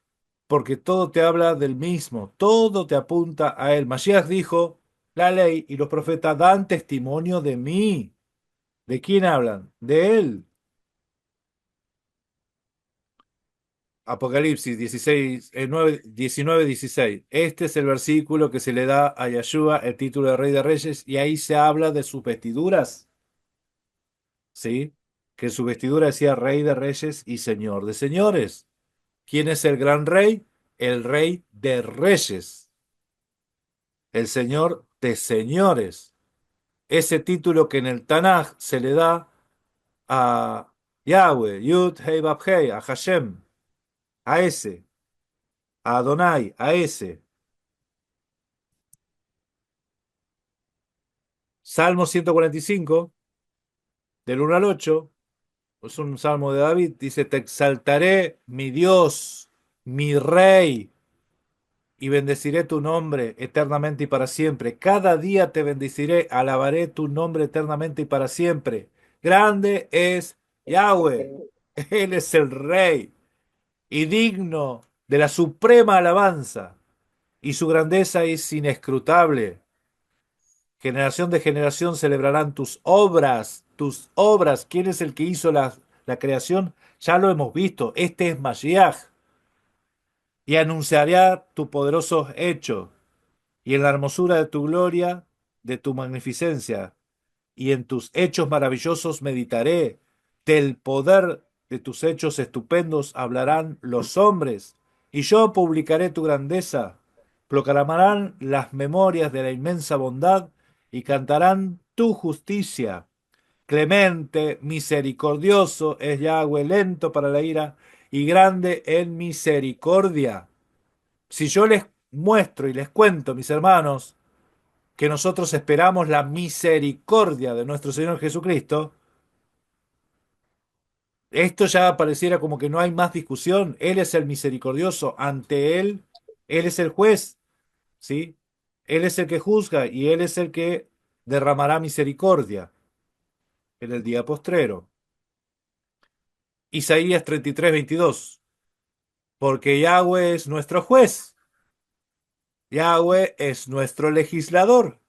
porque todo te habla del mismo, todo te apunta a él. Mashiach dijo, la ley y los profetas dan testimonio de mí. ¿De quién hablan? De él. Apocalipsis 16, 19:16. Este es el versículo que se le da a Yeshua el título de Rey de Reyes y ahí se habla de sus vestiduras, ¿sí? Que su vestidura decía Rey de Reyes y Señor de Señores. ¿Quién es el gran rey? El Rey de Reyes, el Señor de Señores. Ese título que en el Tanaj se le da a Yahweh, Yud, Hei, Bab, Hei, a Hashem, a ese, a Adonai, a ese. Salmo 145, del 1 al 8, es un salmo de David, dice, te exaltaré, mi Dios, mi Rey, y bendeciré tu nombre eternamente y para siempre. Cada día te bendeciré, alabaré tu nombre eternamente y para siempre. Grande es Yahweh, Él es el Rey, y digno de la suprema alabanza, y su grandeza es inescrutable. Generación de generación celebrarán tus obras, tus obras. ¿Quién es el que hizo la creación? Ya lo hemos visto. Este es Mashiach. Y anunciará tu poderosos hechos y en la hermosura de tu gloria, de tu magnificencia. Y en tus hechos maravillosos meditaré. Del poder de tus hechos estupendos hablarán los hombres. Y yo publicaré tu grandeza. Proclamarán las memorias de la inmensa bondad y cantarán tu justicia. Clemente, misericordioso es Yahweh, lento para la ira y grande en misericordia. Si yo muestro y les cuento, mis hermanos, que nosotros esperamos la misericordia de nuestro Señor Jesucristo, esto ya pareciera como que no hay más discusión. Él es el misericordioso. Ante Él es el juez, ¿sí? Él es el que juzga y Él es el que derramará misericordia en el día postrero. Isaías 33:22. Porque Yahweh es nuestro juez, Yahweh es nuestro legislador,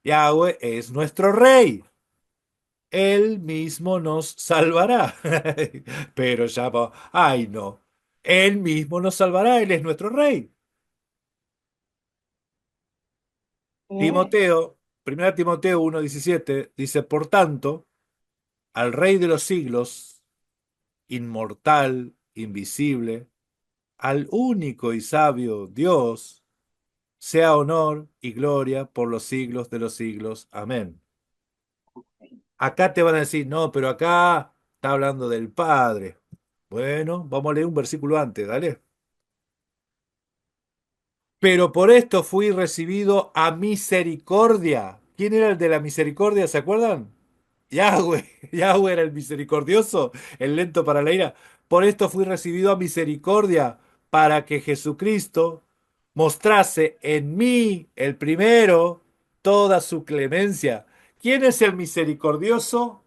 Yahweh es nuestro rey. Él mismo nos salvará. Pero ya va, ay no, Él mismo nos salvará, Él es nuestro rey. Timoteo, 1 Timoteo 1:17 dice, por tanto, al Rey de los siglos, inmortal, invisible, al único y sabio Dios, sea honor y gloria por los siglos de los siglos. Amén. Acá te van a decir, no, pero acá está hablando del Padre. Bueno, vamos a leer un versículo antes, dale. Pero por esto fui recibido a misericordia. ¿Quién era el de la misericordia? ¿Se acuerdan? Yahweh. Yahweh era el misericordioso, el lento para la ira. Por esto fui recibido a misericordia, para que Jesucristo mostrase en mí, el primero, toda su clemencia. ¿Quién es el misericordioso?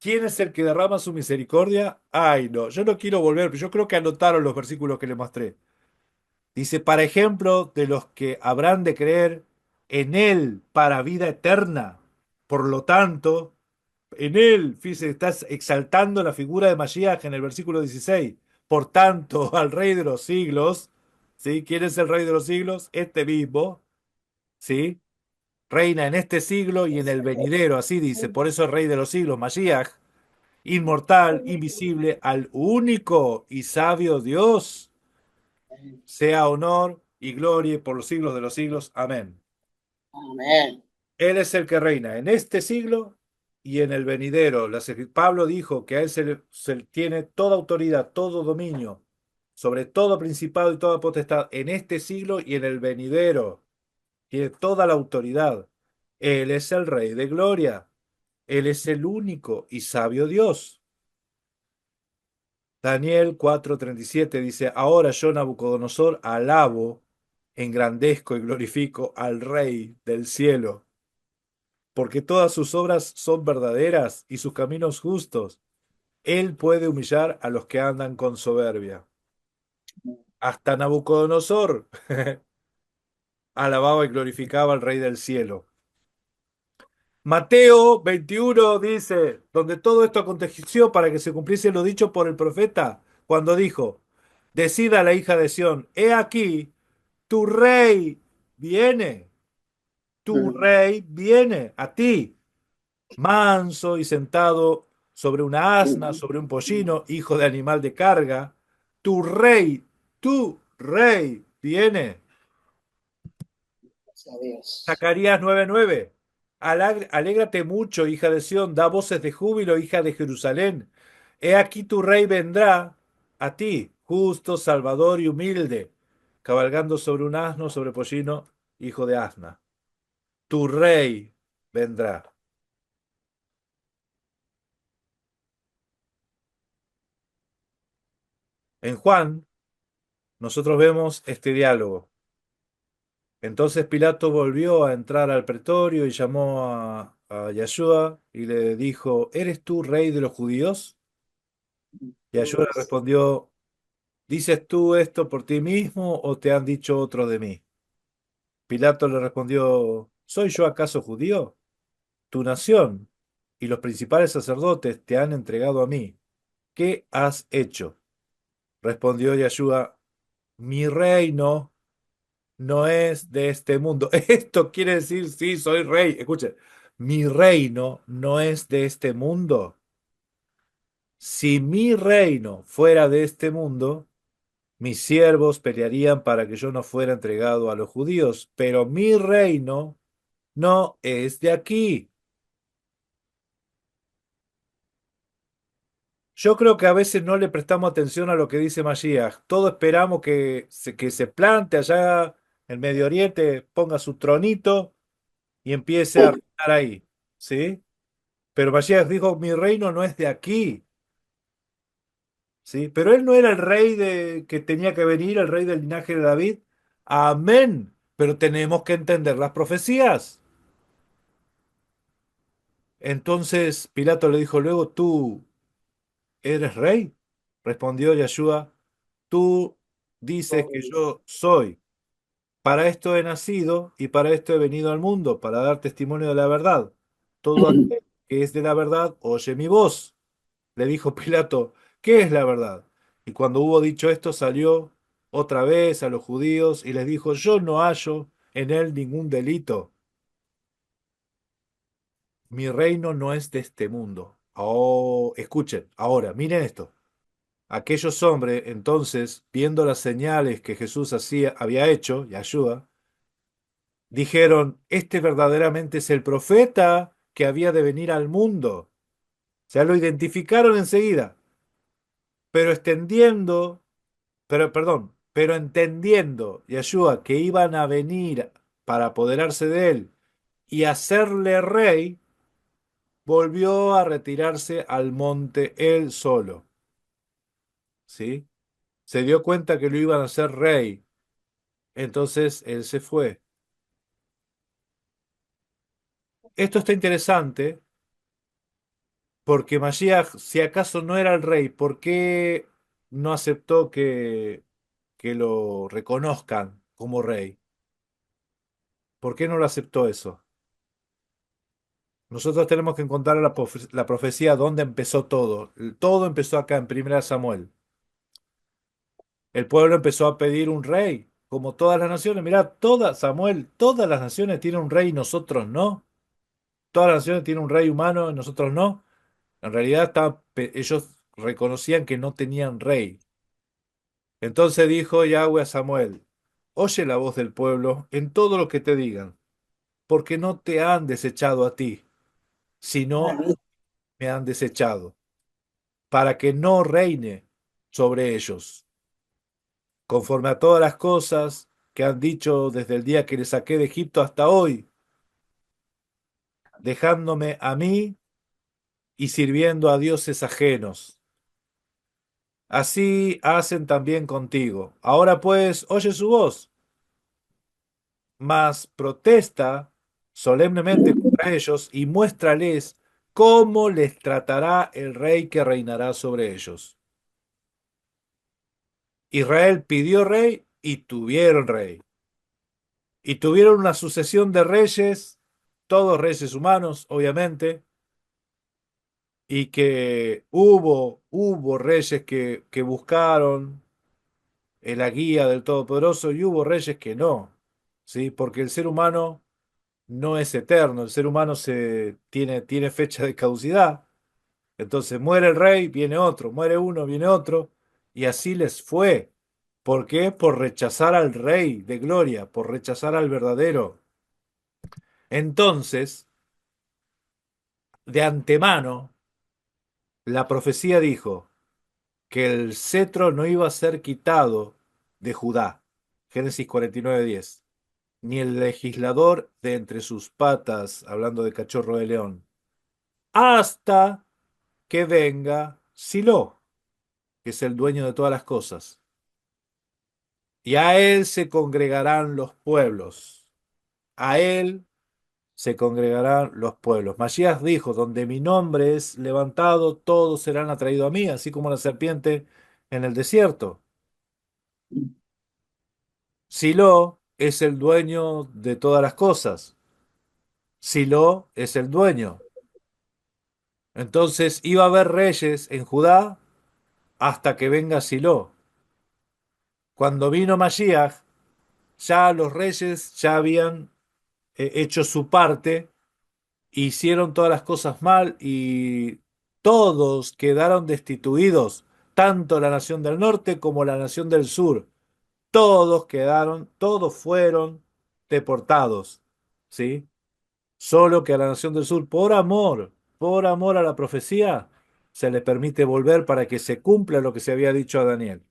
¿Quién es el que derrama su misericordia? Ay, no, yo no quiero volver, pero yo creo que anotaron los versículos que le mostré. Dice, para ejemplo de los que habrán de creer en Él para vida eterna. Por lo tanto, en Él, fíjese, estás exaltando la figura de Mashiach en el versículo 16. Por tanto, al Rey de los siglos, ¿sí? ¿Quién es el Rey de los siglos? Este mismo, ¿sí? Reina en este siglo y en el venidero, así dice. Por eso el Rey de los siglos, Mashiach, inmortal, invisible, al único y sabio Dios, sea honor y gloria por los siglos de los siglos. Amén. Amén. Él es el que reina en este siglo y en el venidero. Pablo dijo que a él se le tiene toda autoridad, todo dominio, sobre todo principado y toda potestad en este siglo y en el venidero. Tiene toda la autoridad. Él es el Rey de gloria. Él es el único y sabio Dios. Daniel 4:37 dice, ahora yo, Nabucodonosor, alabo, engrandezco y glorifico al Rey del cielo, porque todas sus obras son verdaderas y sus caminos justos. Él puede humillar a los que andan con soberbia. Hasta Nabucodonosor alababa y glorificaba al Rey del cielo. Mateo 21 dice, donde todo esto aconteció para que se cumpliese lo dicho por el profeta, cuando dijo, decida la hija de Sión, he aquí, tu rey viene, tu rey viene a ti, manso y sentado sobre una asna, sobre un pollino, hijo de animal de carga, tu rey viene. Gracias a Dios. Zacarías 9:9. Alégrate mucho, hija de Sión, da voces de júbilo, hija de Jerusalén. He aquí tu rey vendrá a ti, justo, salvador y humilde, cabalgando sobre un asno, sobre pollino, hijo de asna. Tu rey vendrá. En Juan, nosotros vemos este diálogo. Entonces Pilato volvió a entrar al pretorio y llamó a Yeshua y le dijo, ¿eres tú rey de los judíos? Yeshua le respondió, ¿dices tú esto por ti mismo o te han dicho otros de mí? Pilato le respondió, ¿soy yo acaso judío? Tu nación y los principales sacerdotes te han entregado a mí. ¿Qué has hecho? Respondió Yeshua, mi reino no es de este mundo. Esto quiere decir, sí, soy rey. Escuche, mi reino no es de este mundo. Si mi reino fuera de este mundo, mis siervos pelearían para que yo no fuera entregado a los judíos, pero mi reino no es de aquí. Yo creo que a veces no le prestamos atención a lo que dice Mashiach. Todos esperamos que se plante allá en Medio Oriente, ponga su tronito y empiece a reinar ahí, ¿sí? Pero Mashiach dijo, mi reino no es de aquí, ¿sí? Pero él no era el rey que tenía que venir, el rey del linaje de David. Amén. Pero tenemos que entender las profecías. Entonces Pilato le dijo luego, ¿tú eres rey? Respondió Yeshua, tú dices que yo soy. Para esto he nacido y para esto he venido al mundo, para dar testimonio de la verdad. Todo aquel que es de la verdad, oye mi voz. Le dijo Pilato, ¿qué es la verdad? Y cuando hubo dicho esto, salió otra vez a los judíos y les dijo, yo no hallo en él ningún delito. Mi reino no es de este mundo. Oh, escuchen, ahora, miren esto. Aquellos hombres, entonces, viendo las señales que Jesús había hecho, y ayuda, dijeron, este verdaderamente es el profeta que había de venir al mundo. O sea, lo identificaron enseguida, pero extendiendo, pero entendiendo, Yeshua, que iban a venir para apoderarse de él y hacerle rey, volvió a retirarse al monte él solo, ¿sí? Se dio cuenta que lo iban a hacer rey, entonces él se fue. Esto está interesante porque Mashiach, si acaso no era el rey, ¿por qué no aceptó que lo reconozcan como rey? ¿Por qué no lo aceptó eso? Nosotros tenemos que encontrar la profecía donde empezó todo. Todo empezó acá en Primera Samuel. El pueblo empezó a pedir un rey, como todas las naciones. Mirá, Samuel, todas las naciones tienen un rey y nosotros no. Todas las naciones tienen un rey humano y nosotros no. En realidad ellos reconocían que no tenían rey. Entonces dijo Yahweh a Samuel, oye la voz del pueblo en todo lo que te digan, porque no te han desechado a ti, sino me han desechado, para que no reine sobre ellos, conforme a todas las cosas que han dicho desde el día que les saqué de Egipto hasta hoy, dejándome a mí y sirviendo a dioses ajenos. Así hacen también contigo. Ahora pues, oye su voz, mas protesta solemnemente contra ellos y muéstrales cómo les tratará el rey que reinará sobre ellos. Israel pidió rey y tuvieron rey. Y tuvieron una sucesión de reyes, todos reyes humanos, obviamente, y que hubo reyes que buscaron la guía del Todopoderoso y hubo reyes que no, ¿sí? Porque el ser humano no es eterno, el ser humano tiene fecha de caducidad. Entonces muere el rey, viene otro, muere uno, viene otro, y así les fue. ¿Por qué? Por rechazar al rey de gloria, por rechazar al verdadero. Entonces, de antemano, la profecía dijo que el cetro no iba a ser quitado de Judá. Génesis 49:10. Ni el legislador de entre sus patas, hablando de cachorro de león, hasta que venga Silo, que es el dueño de todas las cosas. Y a él se congregarán los pueblos. A él se congregarán los pueblos. Masías dijo, donde mi nombre es levantado, todos serán atraídos a mí, así como la serpiente en el desierto. Silo es el dueño de todas las cosas. Silo es el dueño. Entonces iba a haber reyes en Judá hasta que venga Silo. Cuando vino Mashiach, ya los reyes ya habían hecho su parte, hicieron todas las cosas mal y todos quedaron destituidos, tanto la nación del norte como la nación del sur. Todos fueron deportados, ¿sí? Solo que a la nación del sur, por amor a la profecía, se le permite volver para que se cumpla lo que se había dicho a Daniel.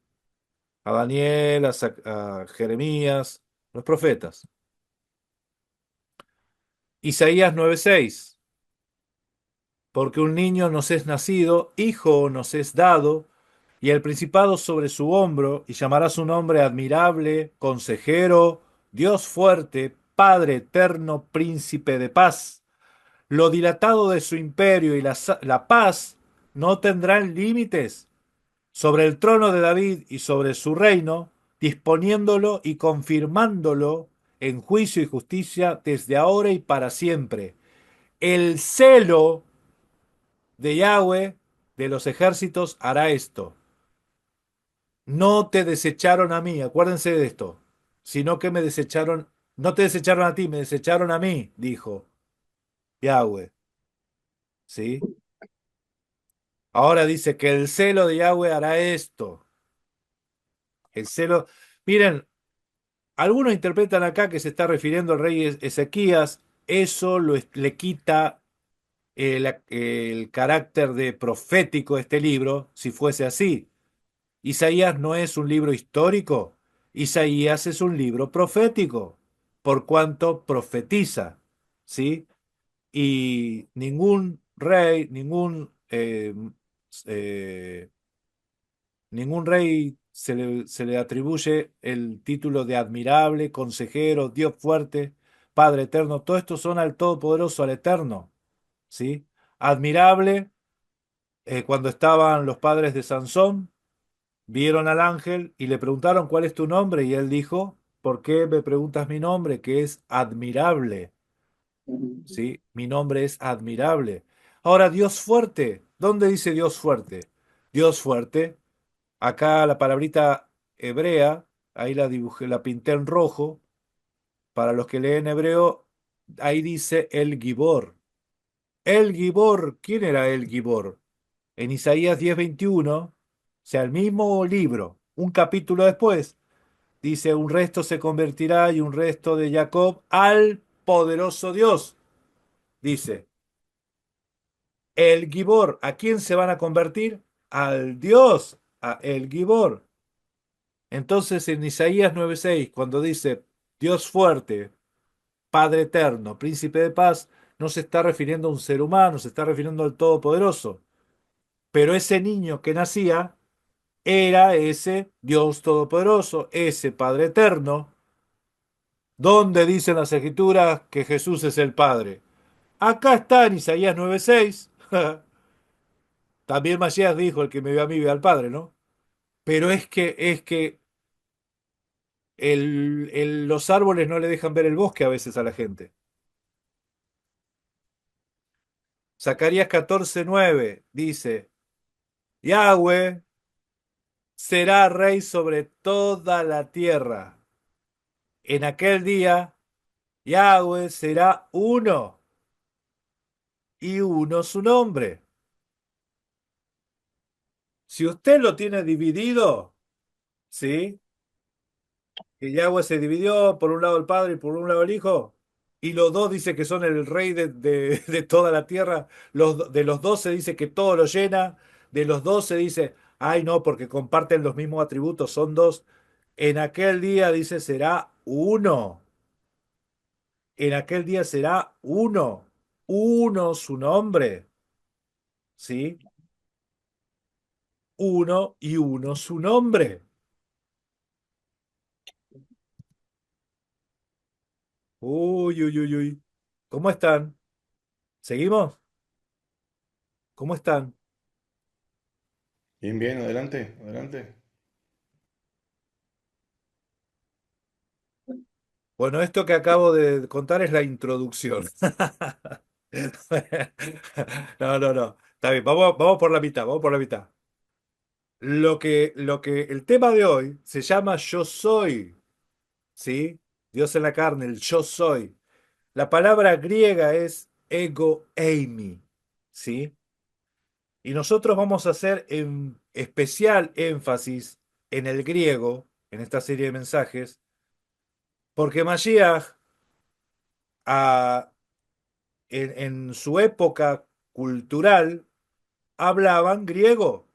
A Daniel, a Jeremías, los profetas. Isaías 9:6. Porque un niño nos es nacido, hijo nos es dado, y el principado sobre su hombro, y llamará su nombre admirable, consejero, Dios fuerte, Padre eterno, príncipe de paz. Lo dilatado de su imperio y la paz no tendrán límites sobre el trono de David y sobre su reino, disponiéndolo y confirmándolo en juicio y justicia desde ahora y para siempre. El celo de Yahweh de los ejércitos hará esto. No te desecharon a mí, acuérdense de esto, sino que me desecharon, no te desecharon a ti, me desecharon a mí, dijo Yahweh. ¿Sí? Ahora dice que el celo de Yahweh hará esto. El celo, miren, algunos interpretan acá que se está refiriendo al rey Ezequías, eso le quita el carácter de profético a este libro, si fuese así. Isaías no es un libro histórico, Isaías es un libro profético, por cuanto profetiza, ¿sí? Y ningún rey, eh, ningún rey se le atribuye el título de admirable, consejero, Dios fuerte, Padre eterno. Todo esto son al Todopoderoso, al Eterno, ¿sí? Admirable, cuando estaban los padres de Sansón, vieron al ángel y le preguntaron cuál es tu nombre y él dijo, ¿por qué me preguntas mi nombre? Que es admirable, ¿sí? Mi nombre es admirable. Ahora, Dios fuerte, ¿dónde dice Dios fuerte? Dios fuerte, acá la palabrita hebrea, ahí la dibujé, la pinté en rojo, para los que leen hebreo, ahí dice el Gibor. El Gibor, ¿quién era el Gibor? En Isaías 10:21, o sea, el mismo libro, un capítulo después, dice, un resto se convertirá y un resto de Jacob al poderoso Dios. Dice, el Gibor, ¿a quién se van a convertir? Al Dios, a el Gibor. Entonces en Isaías 9:6, cuando dice Dios fuerte, Padre eterno, príncipe de paz, no se está refiriendo a un ser humano, se está refiriendo al Todopoderoso. Pero ese niño que nacía era ese Dios Todopoderoso, ese Padre eterno, donde dicen las Escrituras que Jesús es el Padre. Acá está en Isaías 9:6. También Masías dijo, el que me ve a mí ve al Padre, ¿no? Pero es que los árboles no le dejan ver el bosque a veces a la gente. Zacarías 14:9 dice, Yahweh será rey sobre toda la tierra. En aquel día, Yahweh será uno y uno su nombre. Si usted lo tiene dividido, ¿sí? Que Yahweh se dividió por un lado el Padre y por un lado el Hijo, y los dos dice que son el rey de toda la tierra, de los dos se dice que todo lo llena, de los dos se dice, ay no, porque comparten los mismos atributos, son dos. En aquel día dice será uno, en aquel día será uno, uno su nombre, ¿sí? Uno y uno su nombre. Uy, uy, uy, uy. ¿Cómo están? ¿Seguimos? ¿Cómo están? Bien, bien, adelante, adelante. Bueno, esto que acabo de contar es la introducción. No, no, no. Está bien, vamos por la mitad, vamos por la mitad. El tema de hoy se llama Yo soy, ¿sí? Dios en la carne, el yo soy. La palabra griega es ego eimi, ¿sí? Y nosotros vamos a hacer en especial énfasis en el griego, en esta serie de mensajes, porque Mashiach, a- en su época cultural, hablaban griego.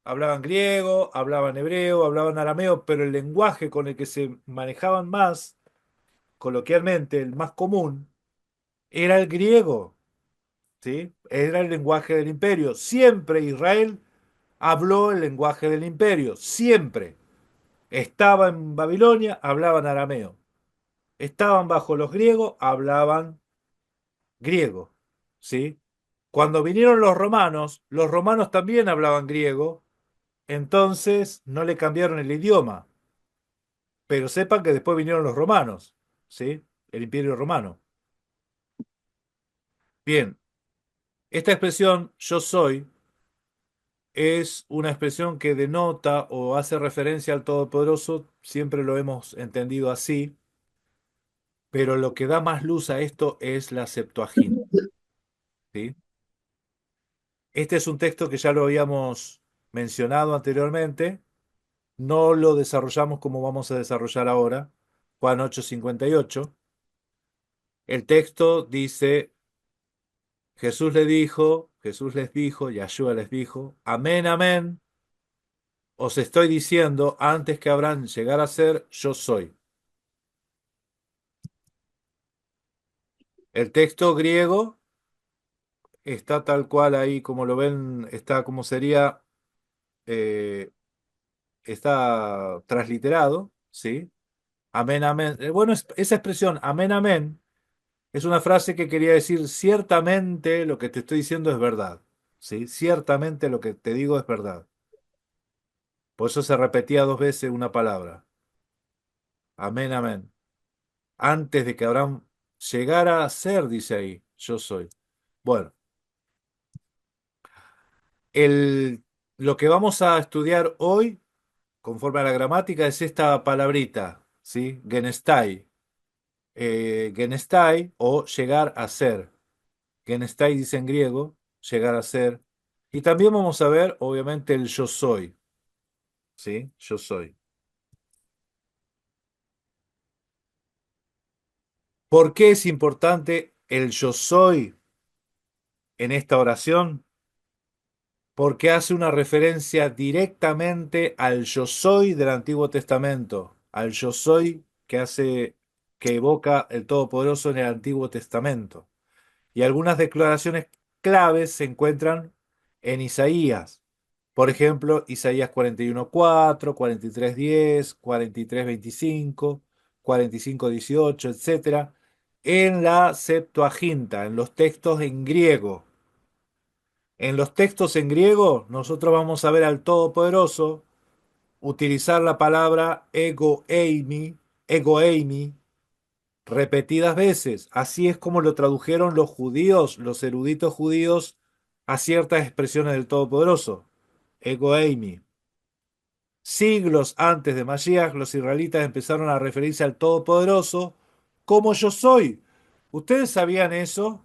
Hablaban griego, hablaban hebreo, hablaban arameo, pero el lenguaje con el que se manejaban más, coloquialmente, el más común, era el griego, ¿sí? Era el lenguaje del imperio. Siempre Israel habló el lenguaje del imperio, siempre. Estaba en Babilonia, hablaban arameo. Estaban bajo los griegos, hablaban griego, ¿sí? Cuando vinieron los romanos también hablaban griego, entonces no le cambiaron el idioma. Pero sepan que después vinieron los romanos, ¿sí? El Imperio Romano. Bien, esta expresión yo soy es una expresión que denota o hace referencia al Todopoderoso, siempre lo hemos entendido así, pero lo que da más luz a esto es la Septuaginta, ¿sí? Este es un texto que ya lo habíamos mencionado anteriormente, no lo desarrollamos como vamos a desarrollar ahora, Juan 8:58. El texto dice: Jesús les dijo, Yahshua les dijo, amén, amén, os estoy diciendo, antes que Abraham llegara a ser, yo soy. El texto griego está tal cual ahí, como lo ven, está como sería, eh, está transliterado, ¿sí? Amén, amén. Bueno, esa expresión, amén, amén, es una frase que quería decir, ciertamente lo que te estoy diciendo es verdad, ¿sí? Ciertamente lo que te digo es verdad. Por eso se repetía dos veces una palabra. Amén, amén. Antes de que Abraham llegara a ser, dice ahí, yo soy. Bueno, el, lo que vamos a estudiar hoy, conforme a la gramática, es esta palabrita, ¿sí? Genestai. Genestai o llegar a ser. Genestai dice en griego, llegar a ser. Y también vamos a ver, obviamente, el yo soy, ¿sí? Yo soy. ¿Por qué es importante el yo soy en esta oración? Porque hace una referencia directamente al yo soy del Antiguo Testamento, al yo soy que evoca el Todopoderoso en el Antiguo Testamento. Y algunas declaraciones claves se encuentran en Isaías. Por ejemplo, Isaías 41:4, 43:10, 43:25, 45:18, etcétera, en la Septuaginta, en los textos en griego. En los textos en griego, nosotros vamos a ver al Todopoderoso utilizar la palabra ego eimi, repetidas veces. Así es como lo tradujeron los judíos, los eruditos judíos, a ciertas expresiones del Todopoderoso. Ego eimi. Siglos antes de Mashiach, los israelitas empezaron a referirse al Todopoderoso como yo soy. ¿Ustedes sabían eso?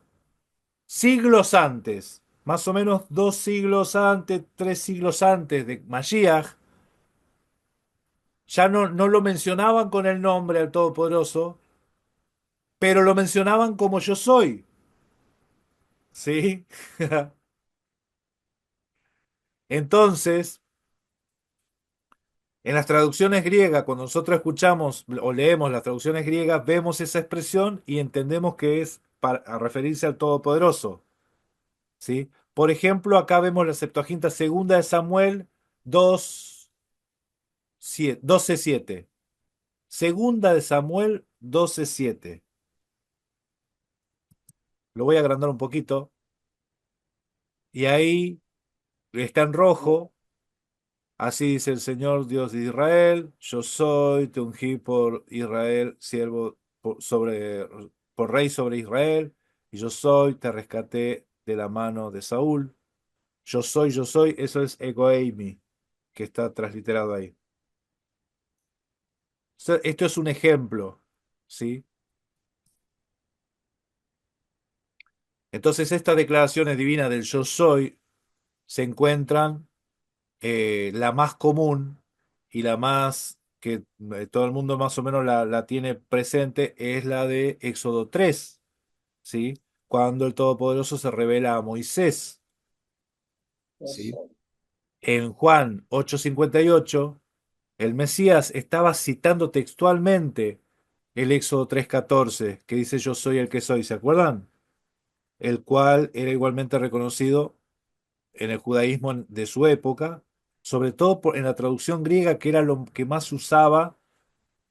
Siglos antes, más o menos 2 siglos antes, 3 siglos antes de Mashiach, ya no lo mencionaban con el nombre al Todopoderoso, pero lo mencionaban como yo soy. ¿Sí? Entonces, en las traducciones griegas, cuando nosotros escuchamos o leemos las traducciones griegas, vemos esa expresión y entendemos que es para a referirse al Todopoderoso. ¿Sí? Por ejemplo, acá vemos la Septuaginta segunda de Samuel 12:7. Segunda de Samuel 12:7. Lo voy a agrandar un poquito. Y ahí está en rojo. Así dice el Señor Dios de Israel. Yo soy, te ungí por Israel, siervo por rey sobre Israel. Y yo soy, te rescaté de la mano de Saúl. Yo soy, eso es Ego eimi, que está transliterado ahí. Esto es un ejemplo, ¿sí? Entonces, estas declaraciones divinas del yo soy se encuentran, la más común y la más que todo el mundo más o menos la tiene presente es la de Éxodo 3, ¿sí? Cuando el Todopoderoso se revela a Moisés. ¿sí? En Juan 8:58, el Mesías estaba citando textualmente el Éxodo 3:14, que dice yo soy el que soy, ¿se acuerdan? El cual era igualmente reconocido en el judaísmo de su época, sobre todo en la traducción griega, que era lo que más se usaba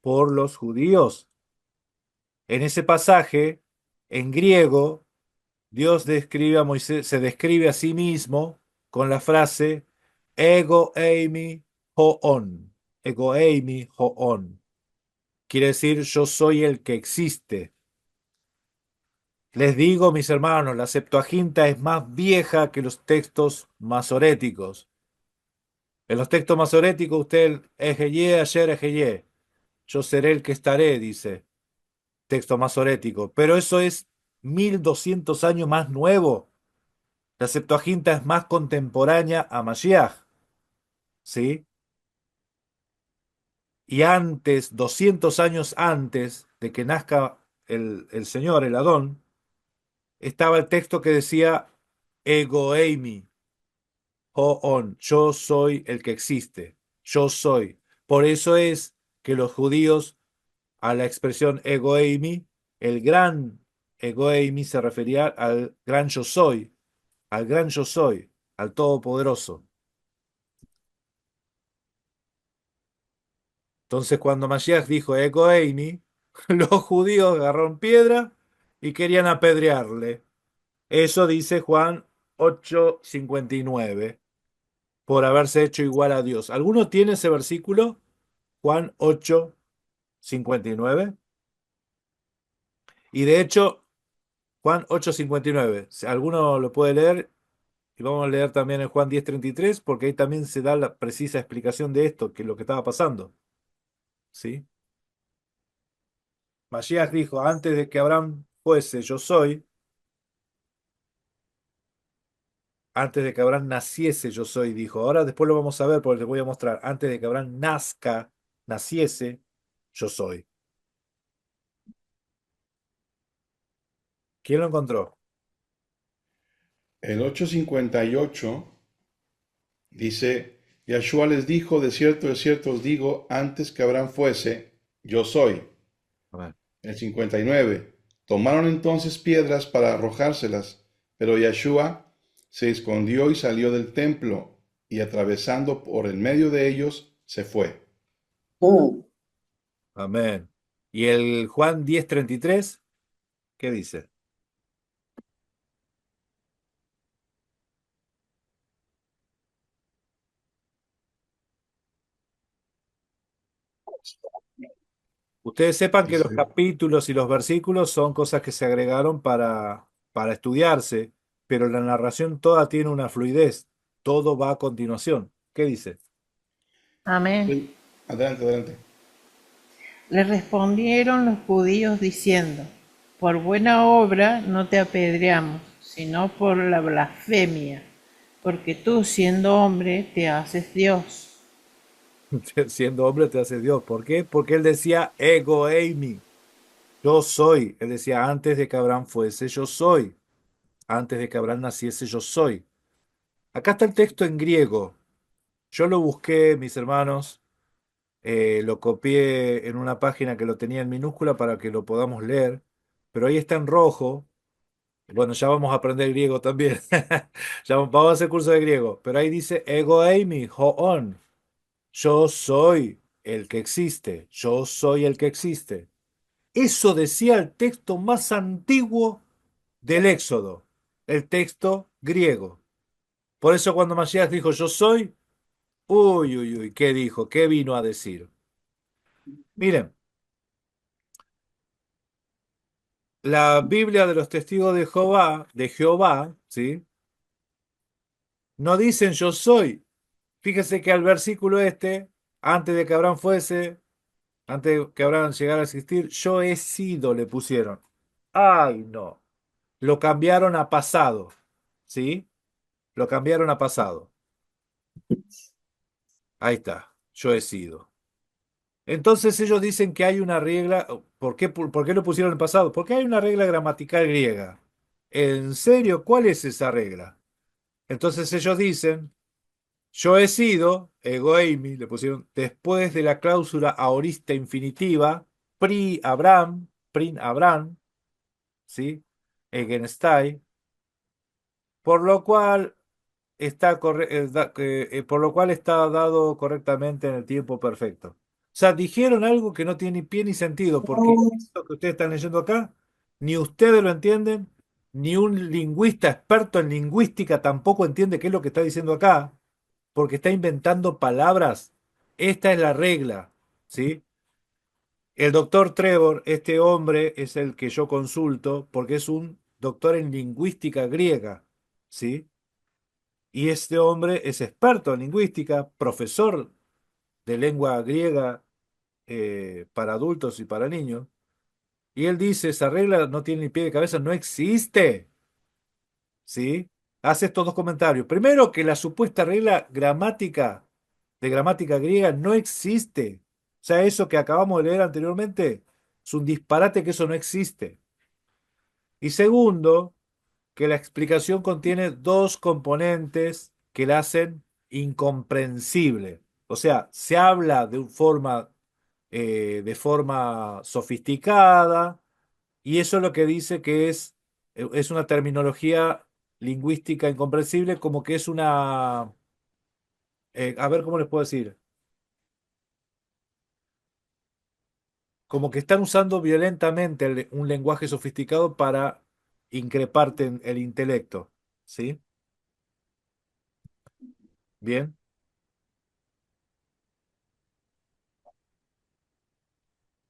por los judíos. En ese pasaje, en griego, Dios describe a Moisés, se describe a sí mismo con la frase ego eimi hoon. Ego eimi hoon. Quiere decir yo soy el que existe. Les digo, mis hermanos, la Septuaginta es más vieja que los textos masoréticos. En los textos masoréticos usted, Ejeye, ayer Ejeye, yo seré el que estaré, dice, texto masorético. Pero eso es 1200 años más nuevo. La Septuaginta es más contemporánea a Mashiach, ¿sí? Y antes, 200 años antes de que nazca el Señor, el Adón, estaba el texto que decía Ego eimi, hoon, yo soy el que existe, yo soy. Por eso es que los judíos a la expresión ego eimi, el gran ego eimi se refería al gran yo soy, al gran yo soy, al Todopoderoso. Entonces cuando Mashiach dijo ego eimi, los judíos agarraron piedra y querían apedrearle. Eso dice Juan 8:59, por haberse hecho igual a Dios. ¿Alguno tiene ese versículo? Juan 8:59. Y de hecho, Juan 8:59, si alguno lo puede leer, y vamos a leer también en Juan 10:33, porque ahí también se da la precisa explicación de esto, que es lo que estaba pasando. ¿Sí? Mashiach dijo, antes de que Abraham fuese, yo soy, antes de que Abraham naciese, yo soy, dijo. Ahora después lo vamos a ver porque les voy a mostrar. Antes de que Abraham nazca, naciese, yo soy. ¿Quién lo encontró? El 8:58 dice, Yahshua les dijo, de cierto os digo, antes que Abraham fuese, yo soy. A ver. El 59, tomaron entonces piedras para arrojárselas, pero Yahshua se escondió y salió del templo, y atravesando por el medio de ellos, se fue. Amén. ¿Y el Juan 10:33? ¿Qué dice? Ustedes sepan que los Dice, capítulos y los versículos son cosas que se agregaron para estudiarse, pero la narración toda tiene una fluidez. Todo va a continuación. ¿Qué dice? Amén. sí, adelante, adelante. Le respondieron los judíos diciendo, por buena obra no te apedreamos, sino por la blasfemia, porque tú siendo hombre te haces Dios. Siendo hombre te hace Dios. ¿Por qué? Porque él decía ego eimi. Yo soy. Él decía antes de que Abraham fuese, yo soy. Antes de que Abraham naciese, yo soy. Acá está el texto en griego. Yo lo busqué, mis hermanos, lo copié en una página que lo tenía en minúscula para que lo podamos leer, pero ahí está en rojo. Bueno, ya vamos a aprender griego también. Ya vamos a hacer curso de griego, pero ahí dice ego eimi, hoon. Yo soy el que existe. Yo soy el que existe. Eso decía el texto más antiguo del Éxodo, el texto griego. Por eso cuando Masías dijo yo soy, uy, uy, uy, ¿qué dijo? ¿Qué vino a decir? Miren, la Biblia de los testigos de Jehová, ¿sí? No dicen yo soy. Fíjese que al versículo este, antes de que Abraham fuese, antes de que Abraham llegara a existir, yo he sido, le pusieron. Ay, no. Lo cambiaron a pasado, ¿sí? Lo cambiaron a pasado. Ahí está, yo he sido. Entonces ellos dicen que hay una regla. ¿Por qué lo pusieron en pasado? Porque hay una regla gramatical griega. ¿En serio? ¿Cuál es esa regla? Entonces ellos dicen, yo he sido, ego eimi, le pusieron, después de la cláusula aorista infinitiva, pri Abraham, prin Abraham, ¿sí? Egenstei, por lo cual por lo cual está dado correctamente en el tiempo perfecto. O sea, dijeron algo que no tiene ni pie ni sentido, porque esto que ustedes están leyendo acá, ni ustedes lo entienden, ni un lingüista experto en lingüística tampoco entiende qué es lo que está diciendo acá, porque está inventando palabras. Esta es la regla, ¿sí? El doctor Trevor, este hombre, es el que yo consulto porque es un doctor en lingüística griega, ¿sí? Y este hombre es experto en lingüística, profesor de lengua griega para adultos y para niños. Y él dice, esa regla no tiene ni pie de cabeza, no existe. ¿Sí? Hace estos dos comentarios. Primero, que la supuesta regla gramática de gramática griega no existe. O sea, eso que acabamos de leer anteriormente es un disparate, que eso no existe. Y segundo, que la explicación contiene dos componentes que la hacen incomprensible. O sea, se habla de forma sofisticada, y eso es lo que dice que es una terminología lingüística incomprensible, como que es una, a ver cómo les puedo decir, como que están usando violentamente un lenguaje sofisticado para increparte en el intelecto. ¿Sí? Bien.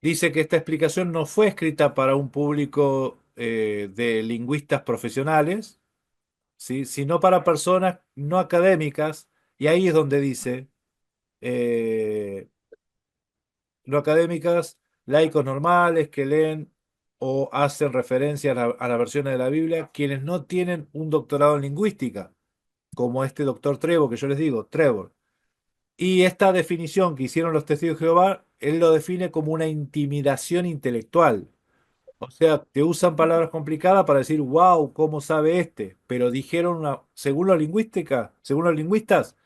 Dice que esta explicación no fue escrita para un público de lingüistas profesionales, ¿sí? Sino para personas no académicas, y ahí es donde dice, eh, no académicas, laicos normales que leen o hacen referencia a las versiones de la Biblia, quienes no tienen un doctorado en lingüística, como este doctor Trevor, que yo les digo, Trevor. Y esta definición que hicieron los testigos de Jehová, él lo define como una intimidación intelectual. O sea, te usan palabras complicadas para decir, wow, ¿cómo sabe este? Pero dijeron, según la lingüística, según los lingüistas,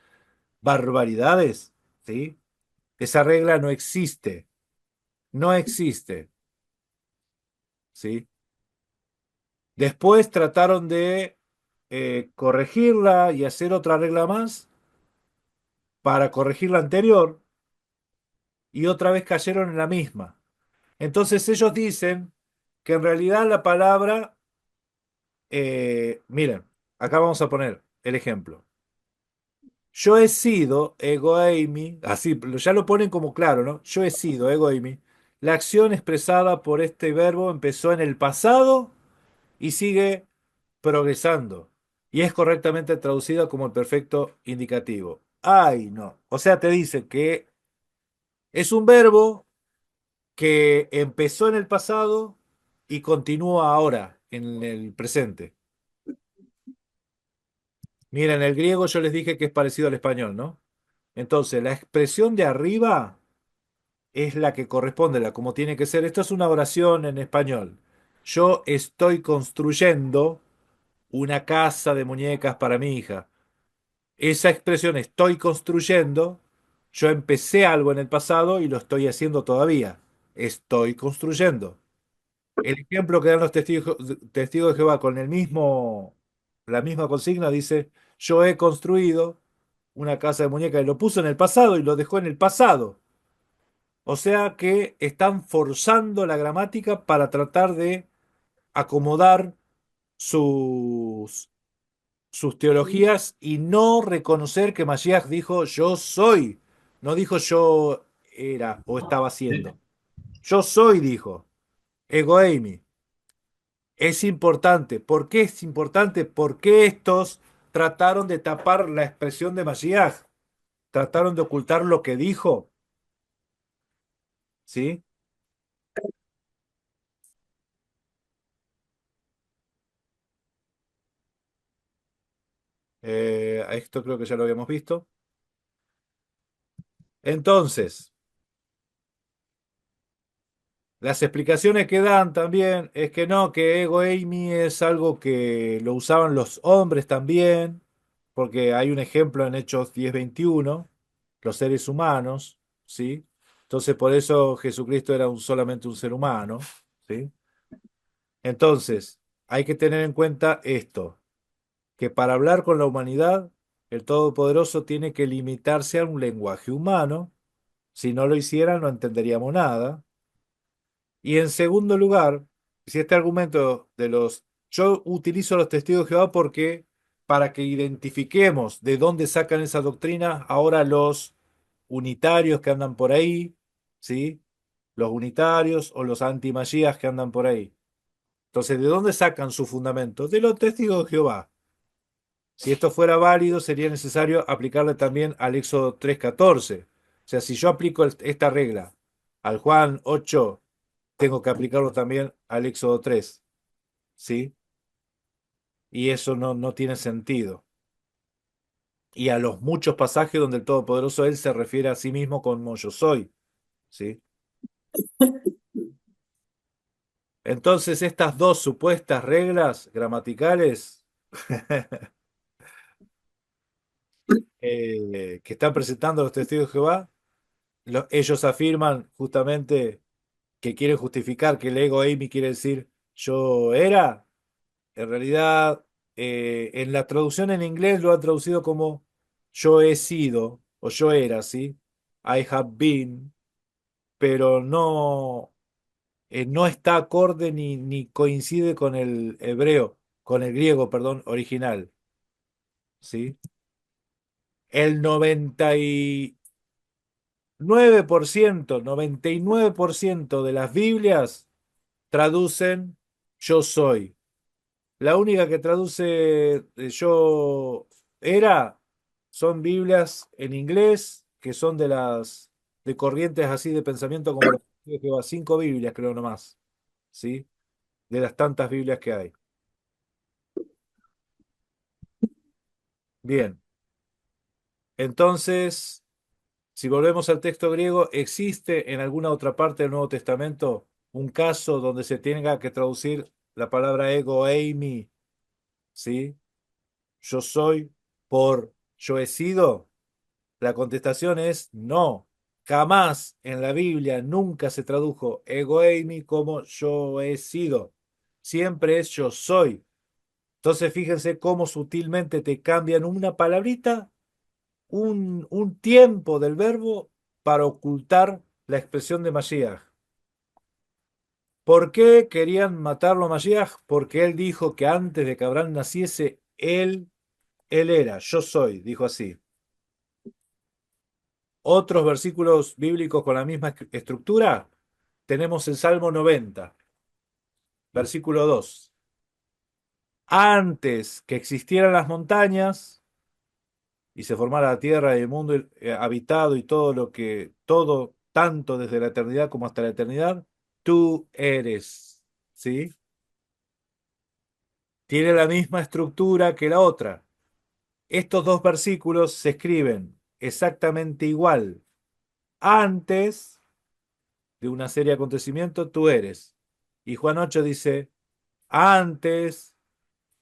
barbaridades, ¿sí? Esa regla no existe, no existe, ¿sí? Después trataron de corregirla y hacer otra regla más para corregir la anterior, y otra vez cayeron en la misma. Entonces ellos dicen que en realidad la palabra, miren, acá vamos a poner el ejemplo. Yo he sido, ego eimi, así, ya lo ponen como claro, ¿no? Yo he sido, ego eimi. La acción expresada por este verbo empezó en el pasado y sigue progresando. Y es correctamente traducida como el perfecto indicativo. Ay, no. O sea, te dice que es un verbo que empezó en el pasado y continúa ahora, en el presente. Mira, en el griego yo les dije que es parecido al español, ¿no? Entonces, la expresión de arriba es la que corresponde, la como tiene que ser. Esto es una oración en español. Yo estoy construyendo una casa de muñecas para mi hija. Esa expresión estoy construyendo, yo empecé algo en el pasado y lo estoy haciendo todavía. Estoy construyendo. El ejemplo que dan los testigos de Jehová con la misma consigna dice, yo he construido una casa de muñecas, y lo puso en el pasado y lo dejó en el pasado. O sea que están forzando la gramática para tratar de acomodar sus, sus teologías y no reconocer que Mashiach dijo yo soy. No dijo yo era o estaba haciendo. Yo soy, dijo. Ego eimi. Es importante. ¿Por qué es importante? Porque estos trataron de tapar la expresión de Mashiach. Trataron de ocultar lo que dijo. ¿Sí? Esto creo que ya lo habíamos visto. Entonces, las explicaciones que dan también es que no, que ego eimi es algo que lo usaban los hombres también, porque hay un ejemplo en Hechos 10:21, los seres humanos, ¿sí? Entonces por eso Jesucristo era solamente un ser humano, ¿sí? Entonces, hay que tener en cuenta esto, que para hablar con la humanidad, el Todopoderoso tiene que limitarse a un lenguaje humano. Si no lo hiciera, no entenderíamos nada. Y en segundo lugar, si este argumento de los... Yo utilizo los testigos de Jehová porque para que identifiquemos de dónde sacan esa doctrina, ahora los unitarios que andan por ahí, ¿sí? Los unitarios o los antimagías que andan por ahí. Entonces, ¿de dónde sacan su fundamento? De los testigos de Jehová. Si esto fuera válido, sería necesario aplicarle también al Éxodo 3:14. O sea, si yo aplico esta regla al Juan 8, tengo que aplicarlo también al Éxodo 3, ¿sí? Y eso no tiene sentido. Y a los muchos pasajes donde el Todopoderoso Él se refiere a sí mismo como yo soy, ¿sí? Entonces, estas dos supuestas reglas gramaticales que están presentando los testigos de Jehová, ellos afirman justamente que quieren justificar que el ego eimi quiere decir yo era. En realidad, en la traducción en inglés lo han traducido como yo he sido o yo era, ¿sí? I have been, pero no está acorde ni coincide con el hebreo, con el griego, perdón, original, ¿sí? El 99% de las Biblias traducen yo soy. La única que traduce yo era son Biblias en inglés, que son de corrientes así de pensamiento como los que lleva 5 Biblias, creo nomás, ¿sí? De las tantas Biblias que hay. Bien, entonces, si volvemos al texto griego, ¿existe en alguna otra parte del Nuevo Testamento un caso donde se tenga que traducir la palabra ego eimi, ¿sí? Yo soy por yo he sido. La contestación es no. Jamás en la Biblia nunca se tradujo ego eimi como yo he sido. Siempre es yo soy. Entonces fíjense cómo sutilmente te cambian una palabrita, un tiempo del verbo para ocultar la expresión de Mashiach. ¿Por qué querían matarlo a Mashiach? Porque él dijo que antes de que Abraham naciese, él era, yo soy, dijo así. Otros versículos bíblicos con la misma estructura, tenemos el Salmo 90, versículo 2. Antes que existieran las montañas y se formara la tierra y el mundo habitado y todo, tanto desde la eternidad como hasta la eternidad, tú eres, ¿sí? Tiene la misma estructura que la otra. Estos dos versículos se escriben exactamente igual. Antes de una serie de acontecimientos, tú eres. Y Juan 8 dice, antes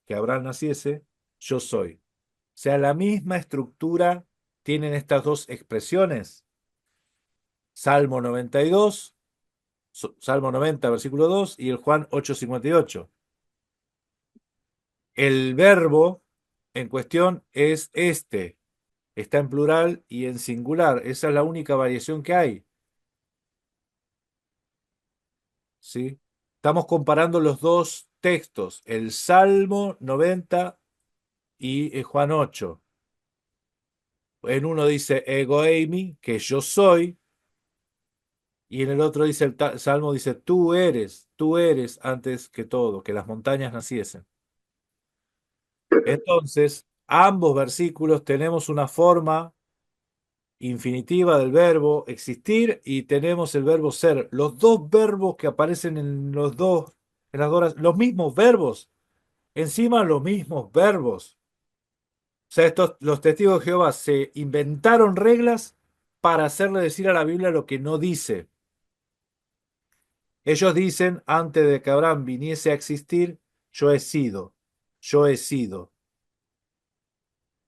que Abraham naciese, yo soy. O sea, la misma estructura tienen estas dos expresiones. Salmo 92, Salmo 90, versículo 2, y el Juan 8:58. El verbo en cuestión es este. Está en plural y en singular. Esa es la única variación que hay. ¿Sí? Estamos comparando los dos textos, el Salmo 90 y Juan 8. En uno dice ego eimi, que yo soy, y en el otro dice el Salmo dice tú eres antes que todo, que las montañas naciesen. Entonces, ambos versículos tenemos una forma infinitiva del verbo existir y tenemos el verbo ser. Los dos verbos que aparecen en las dos, los mismos verbos, encima los mismos verbos. O sea, los testigos de Jehová se inventaron reglas para hacerle decir a la Biblia lo que no dice. Ellos dicen, antes de que Abraham viniese a existir, yo he sido, yo he sido.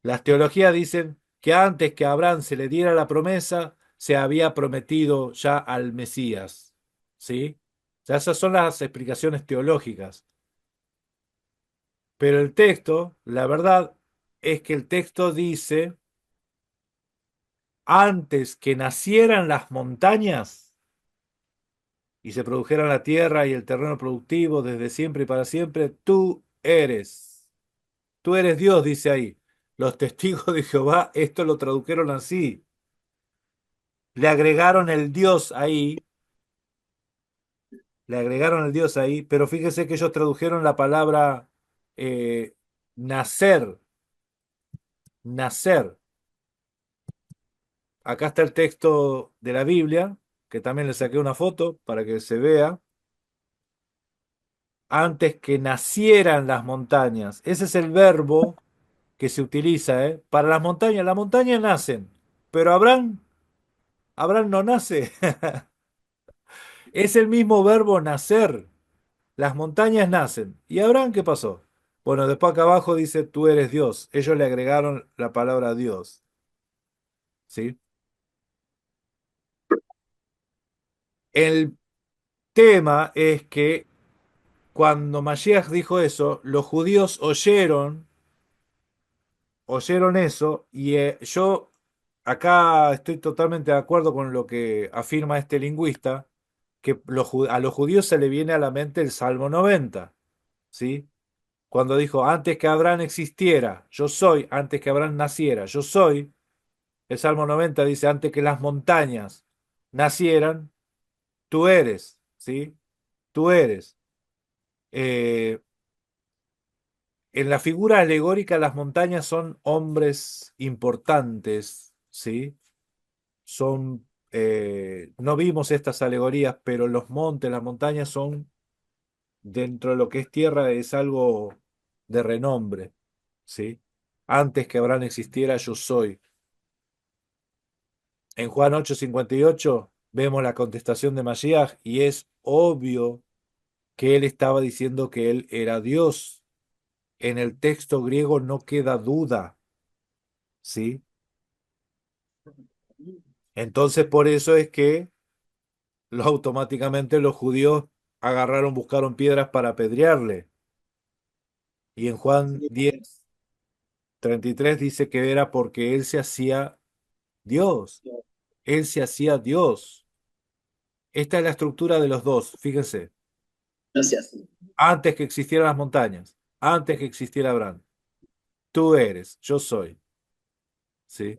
Las teologías dicen que antes que a Abraham se le diera la promesa, se había prometido ya al Mesías. ¿Sí? O sea, esas son las explicaciones teológicas. Pero el texto, la verdad es que el texto dice, antes que nacieran las montañas y se produjera la tierra y el terreno productivo desde siempre y para siempre, tú eres. Tú eres Dios, dice ahí. Los testigos de Jehová esto lo tradujeron así. Le agregaron el Dios ahí, le agregaron el Dios ahí, pero fíjese que ellos tradujeron la palabra eh, nacer, nacer. Acá está el texto de la Biblia, que también le saqué una foto para que se vea. Antes que nacieran las montañas. Ese es el verbo que se utiliza, ¿eh? Para las montañas nacen, pero Abraham no nace. Es el mismo verbo nacer. Las montañas nacen. ¿Y Abraham qué pasó? Bueno, después acá abajo dice, tú eres Dios. Ellos le agregaron la palabra Dios. ¿Sí? El tema es que cuando Mashiach dijo eso, los judíos oyeron eso y yo acá estoy totalmente de acuerdo con lo que afirma este lingüista, que a los judíos se le viene a la mente el Salmo 90, ¿sí? Cuando dijo, antes que Abraham existiera, yo soy, antes que Abraham naciera, yo soy, el Salmo 90 dice, antes que las montañas nacieran, tú eres, ¿sí? Tú eres. Eh, en la figura alegórica, las montañas son hombres importantes, ¿sí? Son, no vimos estas alegorías, pero los montes, las montañas son, dentro de lo que es tierra, es algo de renombre, ¿sí? Antes que Abraham existiera, yo soy. En Juan 8:58 vemos la contestación de Mashiach y es obvio que él estaba diciendo que él era Dios. En el texto griego no queda duda, ¿sí? Entonces por eso es que automáticamente los judíos agarraron, buscaron piedras para apedrearle. Y en Juan 10:33 dice que era porque él se hacía Dios. Él se hacía Dios. Esta es la estructura de los dos, fíjense. Gracias. Antes que existieran las montañas, antes que existiera Abraham. Tú eres, yo soy. ¿Sí?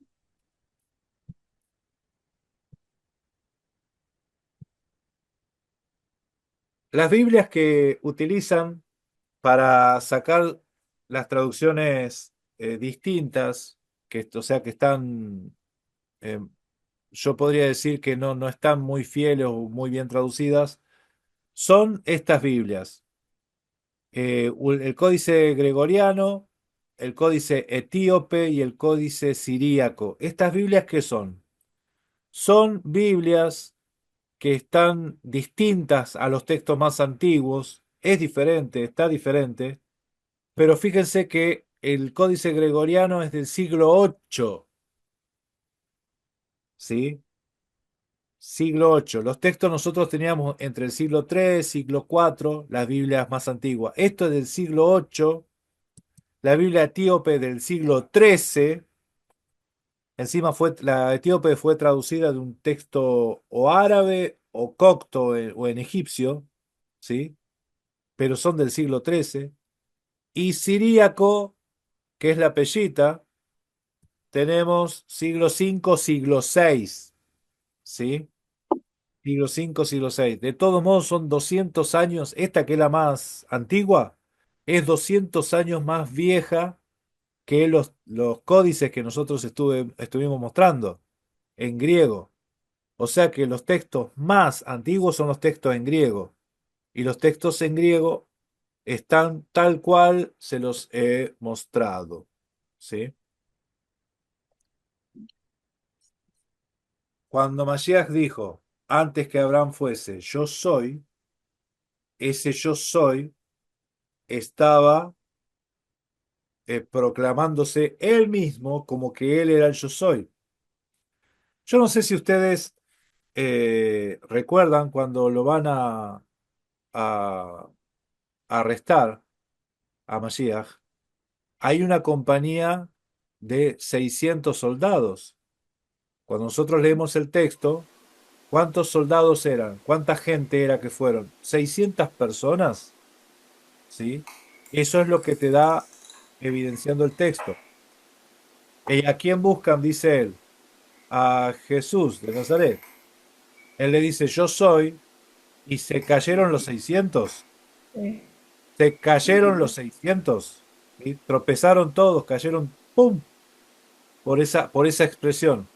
Las Biblias que utilizan para sacar las traducciones distintas, o sea, que están, eh, yo podría decir que no están muy fieles o muy bien traducidas, son estas Biblias. El códice gregoriano, el códice etíope y el códice siríaco. ¿Estas Biblias qué son? Son Biblias que están distintas a los textos más antiguos. Es diferente, está diferente, pero fíjense que el códice gregoriano es del siglo VIII, ¿sí? Siglo VIII. Los textos nosotros teníamos entre el siglo III, siglo IV, las Biblias más antiguas. Esto es del siglo VIII, la Biblia etíope del siglo XIII. Encima la etíope fue traducida de un texto o árabe o copto o en egipcio, ¿sí? Pero son del siglo XIII. Y siríaco, que es la pellita, tenemos siglo V, siglo VI, ¿sí? Siglo V, siglo VI. De todos modos, son 200 años. Esta que es la más antigua, es 200 años más vieja que los códices que nosotros estuvimos mostrando en griego. O sea que los textos más antiguos son los textos en griego. Y los textos en griego están tal cual se los he mostrado. ¿Sí? Cuando Mashiach dijo, antes que Abraham fuese, yo soy, ese yo soy estaba proclamándose él mismo como que él era el yo soy. Yo no sé si ustedes recuerdan cuando lo van a arrestar a Mashiach, hay una compañía de 600 soldados. Cuando nosotros leemos el texto, ¿cuántos soldados eran? ¿Cuánta gente era que fueron? 600 personas, ¿sí? Eso es lo que te da evidenciando el texto. ¿Y a quién buscan? Dice él. A Jesús de Nazaret. Él le dice, yo soy, y se cayeron los 600. Sí. Se cayeron los 600. ¿Sí? Tropezaron todos, cayeron, ¡pum! Por esa expresión.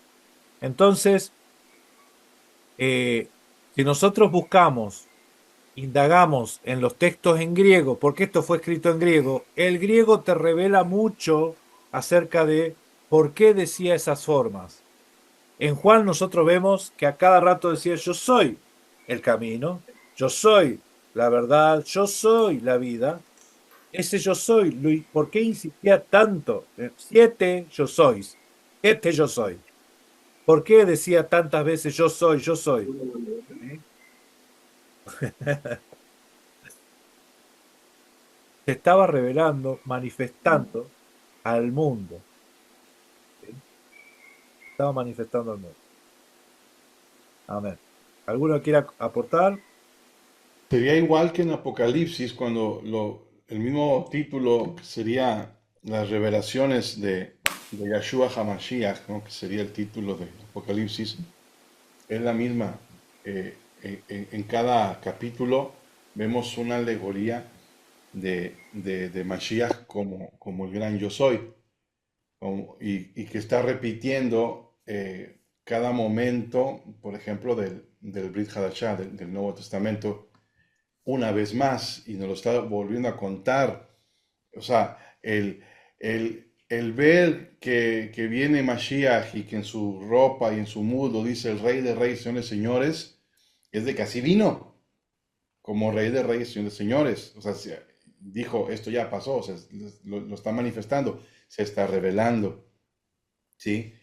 Entonces, si nosotros buscamos, indagamos en los textos en griego, porque esto fue escrito en griego, el griego te revela mucho acerca de por qué decía esas formas. En Juan nosotros vemos que a cada rato decía yo soy el camino, yo soy la verdad, yo soy la vida. Ese yo soy, ¿por qué insistía tanto? 7 yo sois, yo soy. ¿Por qué decía tantas veces yo soy, yo soy? ¿Sí? Se estaba revelando, manifestando al mundo. ¿Sí? Estaba manifestando al mundo. Amén. ¿Alguno quiere aportar? Sería igual que en Apocalipsis, cuando el mismo título que sería las revelaciones de Yahshua HaMashiach, ¿no? Que sería el título de Apocalipsis, es la misma. En cada capítulo vemos una alegoría de Mashiach como el gran yo soy, y que está repitiendo cada momento, por ejemplo, del Brit Hadashah, del Nuevo Testamento, una vez más, y nos lo está volviendo a contar. O sea, el ver que viene Mashiach y que en su ropa y en su mudo dice el Rey de Reyes, Señores, Señores, es de que así vino, como Rey de Reyes, Señores, Señores. O sea, dijo, esto ya pasó, o sea, lo está manifestando, se está revelando, ¿sí?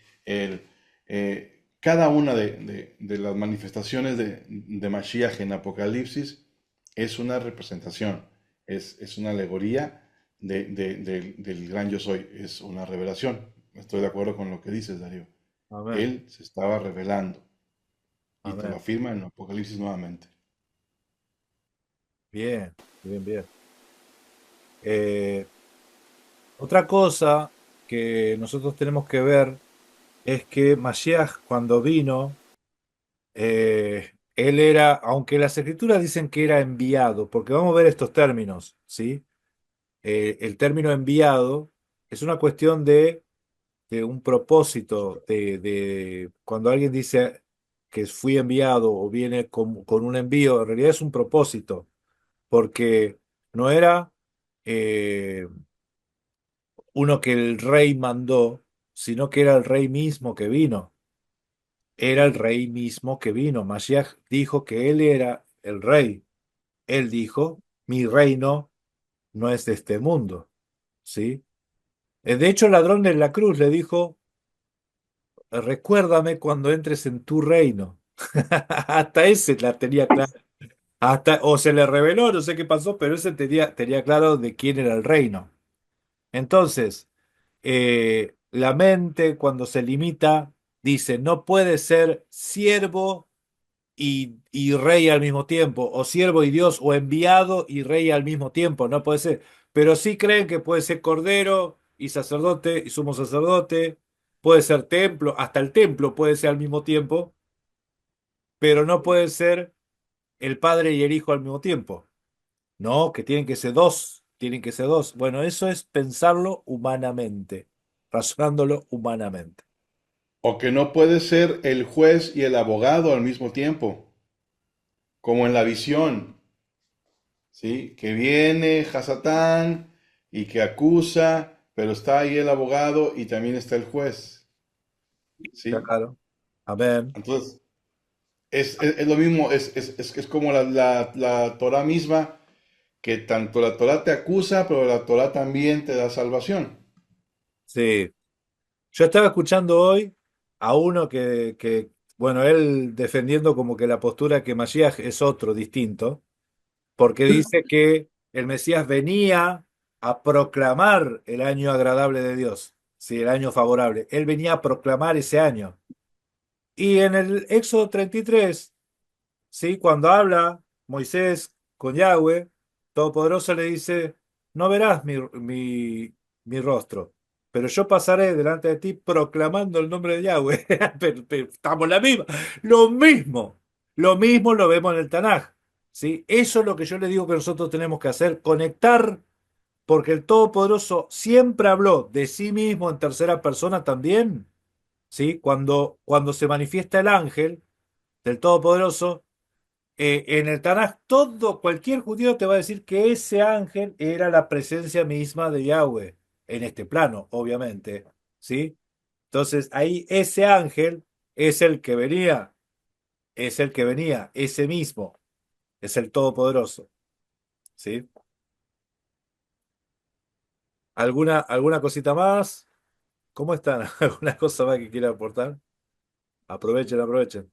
Cada una de las manifestaciones de Mashiach en Apocalipsis es una representación, es una alegoría del gran yo soy, es una revelación. Estoy de acuerdo con lo que dices, Darío. Amén. Él se estaba revelando y te lo Amén. afirma en Apocalipsis nuevamente. Bien, bien, bien. Eh, Otra cosa que nosotros tenemos que ver es que Mashiach cuando vino, él era, aunque las escrituras dicen que era enviado, porque vamos a ver estos términos, ¿sí? El término enviado es una cuestión de un propósito, de cuando alguien dice que fui enviado o viene con un envío, en realidad es un propósito, porque no era uno que el rey mandó, sino que era el rey mismo que vino. Era el rey mismo que vino. Mashiach dijo que él era el rey. Él dijo, mi reino no es de este mundo. ¿Sí? De hecho, el ladrón de la cruz le dijo, recuérdame cuando entres en tu reino. Hasta ese la tenía clara. Hasta, o se le reveló, no sé qué pasó, pero ese tenía claro de quién era el reino. Entonces, la mente cuando se limita dice, no puede ser siervo y rey al mismo tiempo, o siervo y Dios, o enviado y rey al mismo tiempo, no puede ser. Pero sí creen que puede ser cordero y sacerdote y sumo sacerdote, puede ser templo, hasta el templo puede ser al mismo tiempo, pero no puede ser el padre y el hijo al mismo tiempo. No, que tienen que ser dos, tienen que ser dos. Bueno, eso es pensarlo humanamente, razonándolo humanamente. O que no puede ser el juez y el abogado al mismo tiempo, como en la visión, ¿sí? Que viene Hasatán y que acusa, pero está ahí el abogado y también está el juez, ¿sí? Claro. Amén. Entonces, es lo mismo, es como la Torah misma, que tanto la Torá te acusa, pero la Torá también te da salvación. Sí. Yo estaba escuchando hoy a uno bueno, él defendiendo como que la postura que Mashiach es otro, distinto, porque dice que el Mesías venía a proclamar el año agradable de Dios, sí, el año favorable. Él venía a proclamar ese año. Y en el Éxodo 33, sí, cuando habla Moisés con Yahweh, Todopoderoso le dice, no verás mi rostro, pero yo pasaré delante de ti proclamando el nombre de Yahweh. Pero estamos en la misma. Lo mismo lo vemos en el Tanaj. ¿Sí? Eso es lo que yo le digo que nosotros tenemos que hacer, conectar, porque el Todopoderoso siempre habló de sí mismo en tercera persona también. ¿Sí? Cuando se manifiesta el ángel del Todopoderoso, en el Tanaj, cualquier judío te va a decir que ese ángel era la presencia misma de Yahweh, en este plano, obviamente, ¿sí? Entonces, ahí ese ángel es el que venía, ese mismo, es el Todopoderoso, ¿sí? ¿Alguna cosita más? ¿Cómo están? ¿Alguna cosa más que quiera aportar? Aprovechen, aprovechen.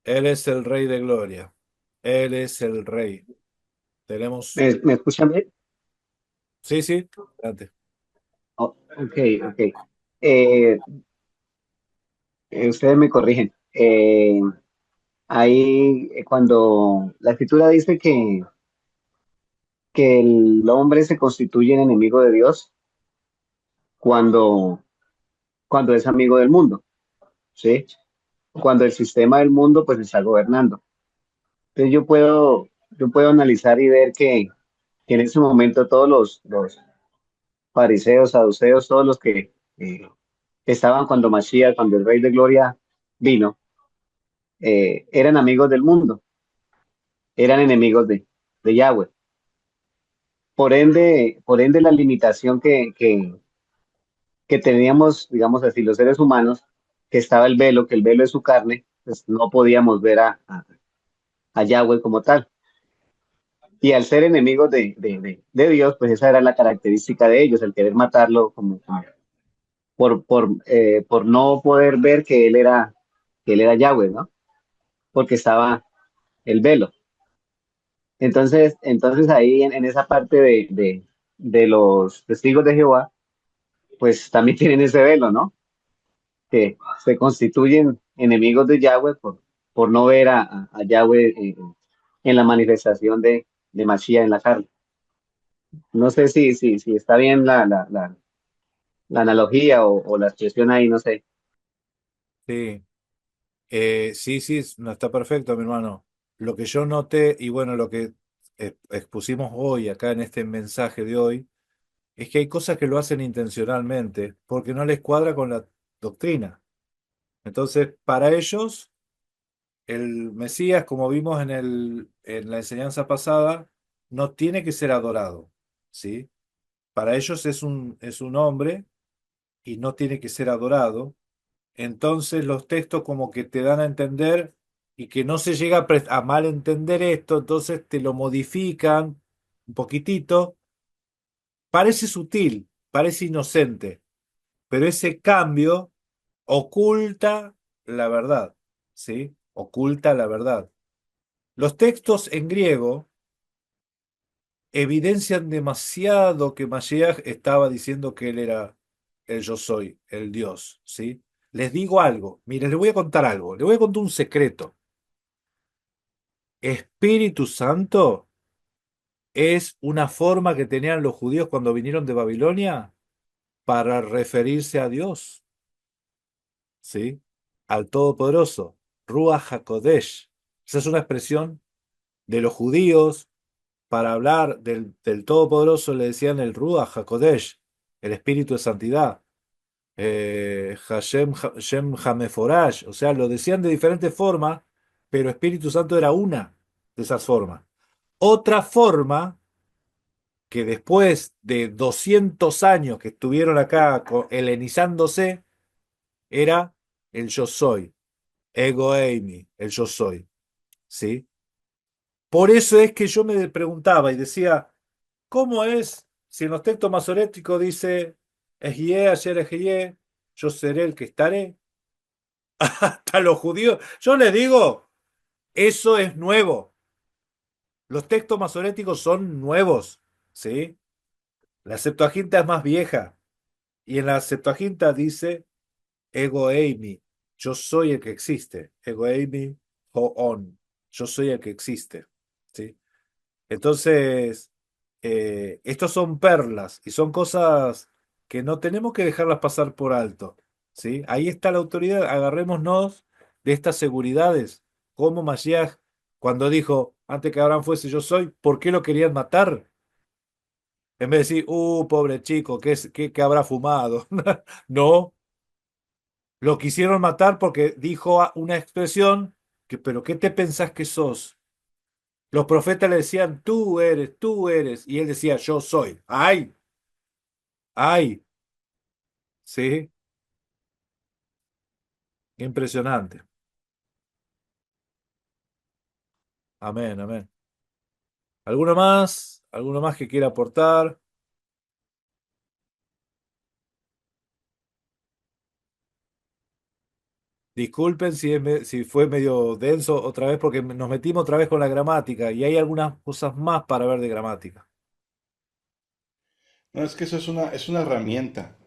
Él es el Rey de Gloria. Él es el Rey. Tenemos... ¿Me escuchan bien? Sí, sí, adelante. Oh, ok, ok. Eh, Ustedes me corrigen. Ahí, cuando la escritura dice que el hombre se constituye en enemigo de Dios cuando, cuando es amigo del mundo, ¿sí? Cuando el sistema del mundo pues está gobernando. Entonces yo puedo analizar y ver que en ese momento todos los fariseos, saduceos, todos los que estaban cuando Mashiach, cuando el Rey de Gloria vino, eran amigos del mundo, eran enemigos de Yahweh. Por ende la limitación que teníamos, digamos así, los seres humanos, que estaba el velo, que el velo es su carne, pues no podíamos ver a Yahweh como tal. Y al ser enemigos de Dios, pues esa era la característica de ellos, el querer matarlo por no poder ver que él era Yahweh, ¿no? Porque estaba el velo. Entonces ahí en esa parte de los testigos de Jehová, pues también tienen ese velo, ¿no? Que se constituyen enemigos de Yahweh por no ver a Yahweh en la manifestación de Mashiach en la carne. No sé si está bien la analogía o la expresión ahí, no sé. Sí. Sí, sí, no está perfecto, mi hermano. Lo que yo noté, y bueno, lo que expusimos hoy acá en este mensaje de hoy, es que hay cosas que lo hacen intencionalmente, porque no les cuadra con la doctrina. Entonces, para ellos, el Mesías, como vimos en la enseñanza pasada, no tiene que ser adorado, ¿sí? Para ellos es un hombre y no tiene que ser adorado. Entonces los textos como que te dan a entender y que no se llega a malentender esto, entonces te lo modifican un poquitito. Parece sutil, parece inocente, pero ese cambio oculta la verdad, ¿sí? Oculta la verdad. Los textos en griego evidencian demasiado que Mashiach estaba diciendo que él era el yo soy, el Dios, ¿sí? Les digo algo, miren, les voy a contar algo, les voy a contar un secreto. Espíritu Santo es una forma que tenían los judíos cuando vinieron de Babilonia para referirse a Dios, ¿sí? Al Todopoderoso, Ruach HaKodesh. Esa es una expresión de los judíos para hablar del Todopoderoso, le decían el Ruach HaKodesh, el Espíritu de Santidad. Hashem Hameforash, o sea, lo decían de diferentes formas, pero Espíritu Santo era una de esas formas. Otra forma que después de 200 años que estuvieron acá helenizándose era el yo soy, ego eimi, el yo soy, ¿sí? Por eso es que yo me preguntaba y decía, ¿cómo es si en los textos masoréticos dice, Ejie, ayer Ejie, yo seré el que estaré? Hasta los judíos. Yo les digo, eso es nuevo. Los textos masoréticos son nuevos, ¿sí? La Septuaginta es más vieja. Y en la Septuaginta dice, ego eimi, yo soy el que existe. Ego eimi, hoon, yo soy el que existe, ¿sí? Entonces, estos son perlas y son cosas que no tenemos que dejarlas pasar por alto, ¿sí? Ahí está la autoridad, agarrémonos de estas seguridades, como Mashiach, cuando dijo, antes que Abraham fuese yo soy, ¿por qué lo querían matar? En vez de decir, pobre chico, ¿qué habrá fumado? No, lo quisieron matar porque dijo una expresión que, pero ¿qué te pensás que sos? Los profetas le decían, tú eres, y él decía, yo soy. ¡Ay! ¡Ay! Sí, impresionante. Amén, amén. ¿Alguno más? ¿Alguno más que quiera aportar? Disculpen si fue medio denso otra vez, porque nos metimos otra vez con la gramática y hay algunas cosas más para ver de gramática. No, es que eso es una herramienta,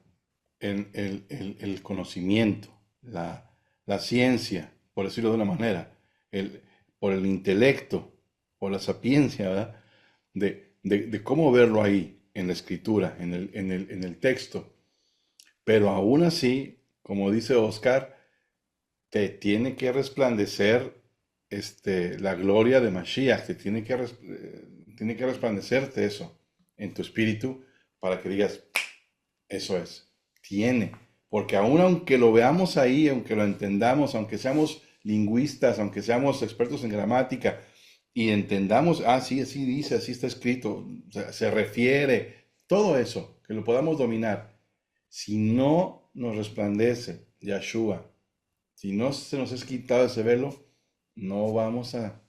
el conocimiento, la ciencia, por decirlo de una manera, el, por el intelecto, por la sapiencia, ¿verdad? De cómo verlo ahí, en la escritura, en el texto. Pero aún así, como dice Oscar, te tiene que resplandecer la gloria de Mashiach, tiene que resplandecerte eso en tu espíritu para que digas, eso es, tiene. Porque aún aunque lo veamos ahí, aunque lo entendamos, aunque seamos lingüistas, aunque seamos expertos en gramática y entendamos, sí, así dice, así está escrito, se refiere, todo eso, que lo podamos dominar, si no nos resplandece Yahshua, si no se nos es quitado ese velo, no vamos a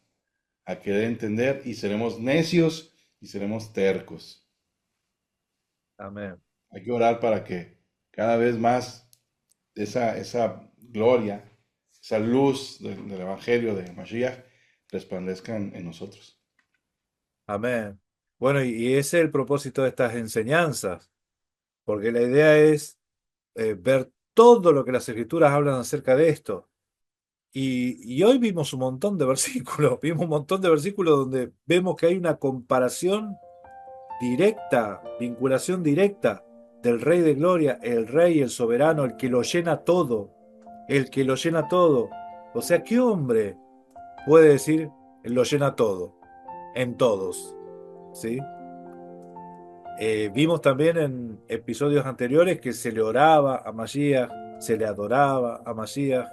querer entender y seremos necios y seremos tercos. Amén. Hay que orar para que cada vez más esa gloria, esa luz del Evangelio de Mashiach resplandezca en nosotros. Amén. Bueno, y ese es el propósito de estas enseñanzas, porque la idea es ver todo lo que las escrituras hablan acerca de esto. Y hoy vimos un montón de versículos, vimos un montón de versículos donde vemos que hay una comparación directa, vinculación directa del Rey de Gloria, el Rey, el soberano, el que lo llena todo, el que lo llena todo. O sea, ¿qué hombre puede decir lo llena todo, en todos? ¿Sí? Vimos también en episodios anteriores que se le oraba a Mashiach, se le adoraba a Mashiach,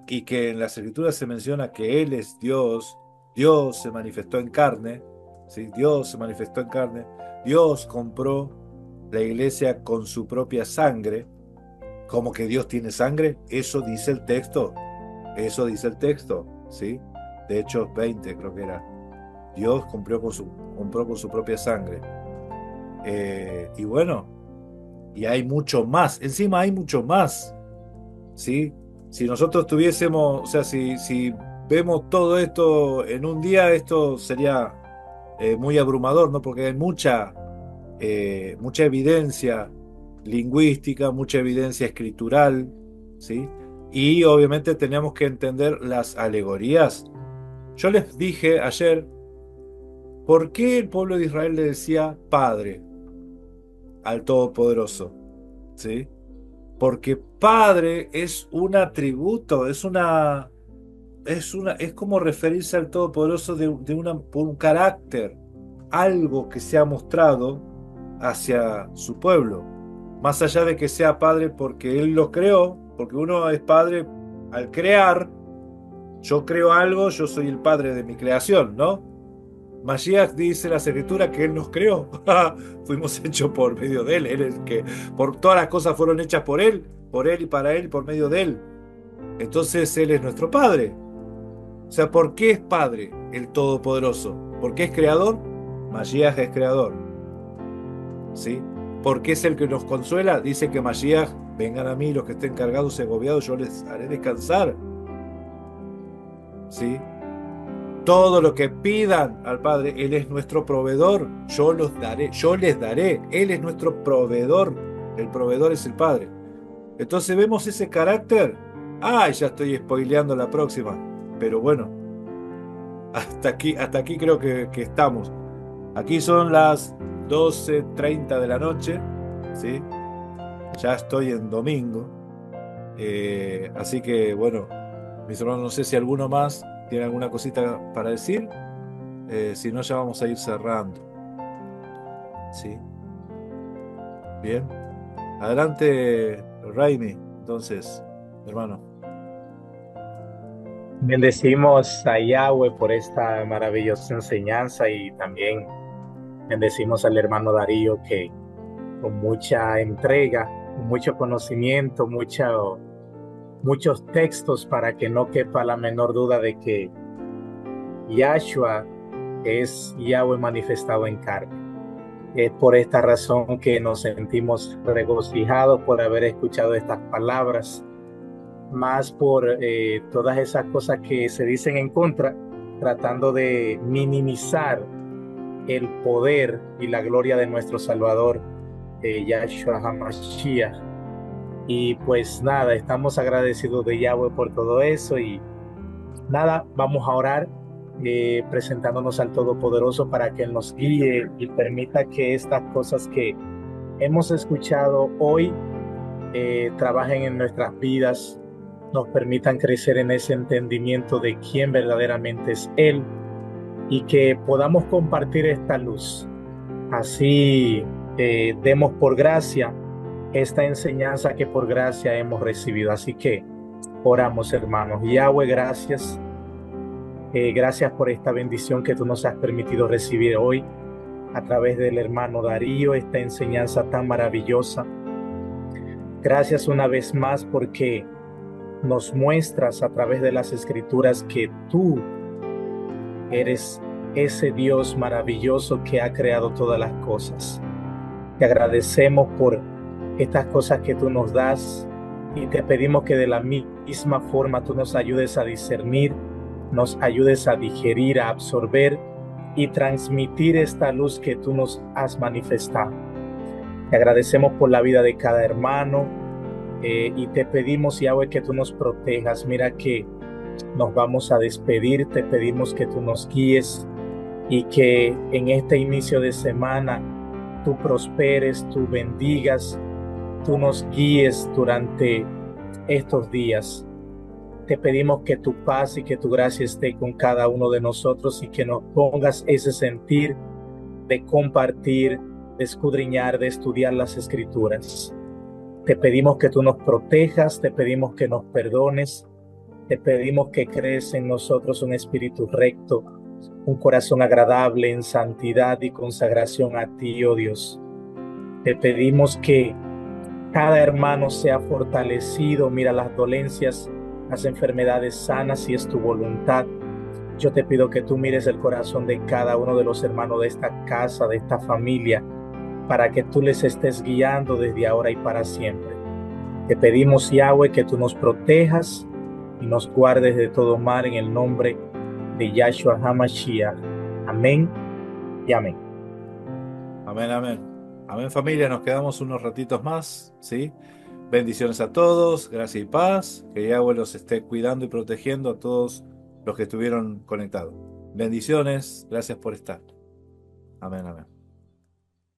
y que en las escrituras se menciona que Él es Dios, Dios se manifestó en carne, ¿sí? Dios se manifestó en carne, Dios compró la iglesia con su propia sangre, como que Dios tiene sangre, eso dice el texto, ¿sí? De Hechos 20 creo que era, Dios compró con su propia sangre. Y bueno, y hay mucho más, encima hay mucho más, ¿sí? Si nosotros tuviésemos, o sea, si vemos todo esto en un día, esto sería muy abrumador, ¿no? Porque hay mucha evidencia lingüística, mucha evidencia escritural, ¿sí? Y obviamente tenemos que entender las alegorías. Yo les dije ayer, ¿por qué el pueblo de Israel le decía Padre al Todopoderoso? ¿Sí? Porque Padre es un atributo, es como referirse al Todopoderoso por un carácter, algo que se ha mostrado hacia su pueblo. Más allá de que sea Padre porque Él lo creó, porque uno es Padre al crear, yo creo algo, yo soy el Padre de mi creación, ¿no? Mashiach dice la escritura que Él nos creó. Fuimos hechos por medio de Él. Él es que por todas las cosas fueron hechas por Él y para Él, por medio de Él. Entonces Él es nuestro Padre. O sea, ¿por qué es Padre el Todopoderoso? ¿Por qué es creador? Mashiach es creador. ¿Sí? ¿Por qué es el que nos consuela? Dice que Mashiach, vengan a mí los que estén cargados y agobiados, yo les haré descansar. ¿Sí? Todo lo que pidan al Padre, Él es nuestro proveedor, yo les daré, Él es nuestro proveedor, el proveedor es el Padre. Entonces vemos ese carácter. Ah, ya estoy spoileando la próxima, pero bueno, hasta aquí creo que estamos. Aquí son las 12:30 de la noche, ¿sí? Ya estoy en domingo. Así que bueno, mis hermanos, no sé si alguno más tiene alguna cosita para decir. Si no, ya vamos a ir cerrando. ¿Sí? Bien. Adelante, Raimi. Entonces, hermano. Bendecimos a Yahweh por esta maravillosa enseñanza y también bendecimos al hermano Darío que con mucha entrega, con mucho conocimiento, muchos textos para que no quepa la menor duda de que Yahshua es Yahweh manifestado en carne. Es por esta razón que nos sentimos regocijados por haber escuchado estas palabras, más por todas esas cosas que se dicen en contra, tratando de minimizar el poder y la gloria de nuestro Salvador, Yahshua HaMashiach. Y pues nada, estamos agradecidos de Yahweh por todo eso y nada, vamos a orar presentándonos al Todopoderoso para que Él nos guíe y permita que estas cosas que hemos escuchado hoy trabajen en nuestras vidas, nos permitan crecer en ese entendimiento de quién verdaderamente es Él y que podamos compartir esta luz. Así demos por gracia esta enseñanza que por gracia hemos recibido. Así que oramos, hermanos. Yahweh, gracias. Gracias por esta bendición que tú nos has permitido recibir hoy a través del hermano Darío, esta enseñanza tan maravillosa. Gracias una vez más porque nos muestras a través de las Escrituras que tú eres ese Dios maravilloso que ha creado todas las cosas. Te agradecemos por estas cosas que tú nos das y te pedimos que de la misma forma tú nos ayudes a discernir, nos ayudes a digerir, a absorber y transmitir esta luz que tú nos has manifestado. Te agradecemos por la vida de cada hermano y te pedimos, Yahweh, que tú nos protejas. Mira que nos vamos a despedir, te pedimos que tú nos guíes y que en este inicio de semana tú prosperes, tú bendigas, tú nos guíes durante estos días. Te pedimos que tu paz y que tu gracia esté con cada uno de nosotros y que nos pongas ese sentir de compartir, de escudriñar, de estudiar las Escrituras. Te pedimos que tú nos protejas, te pedimos que nos perdones, te pedimos que crees en nosotros un espíritu recto, un corazón agradable en santidad y consagración a ti, oh Dios. Te pedimos que cada hermano sea fortalecido, mira las dolencias, las enfermedades sanas si es tu voluntad. Yo te pido que tú mires el corazón de cada uno de los hermanos de esta casa, de esta familia, para que tú les estés guiando desde ahora y para siempre. Te pedimos, Yahweh, que tú nos protejas y nos guardes de todo mal en el nombre de Yahshua HaMashiach. Amén y amén. Amén, amén. Amén, familia. Nos quedamos unos ratitos más, ¿sí? Bendiciones a todos, gracia y paz. Que Yahweh los esté cuidando y protegiendo a todos los que estuvieron conectados. Bendiciones, gracias por estar. Amén, amén.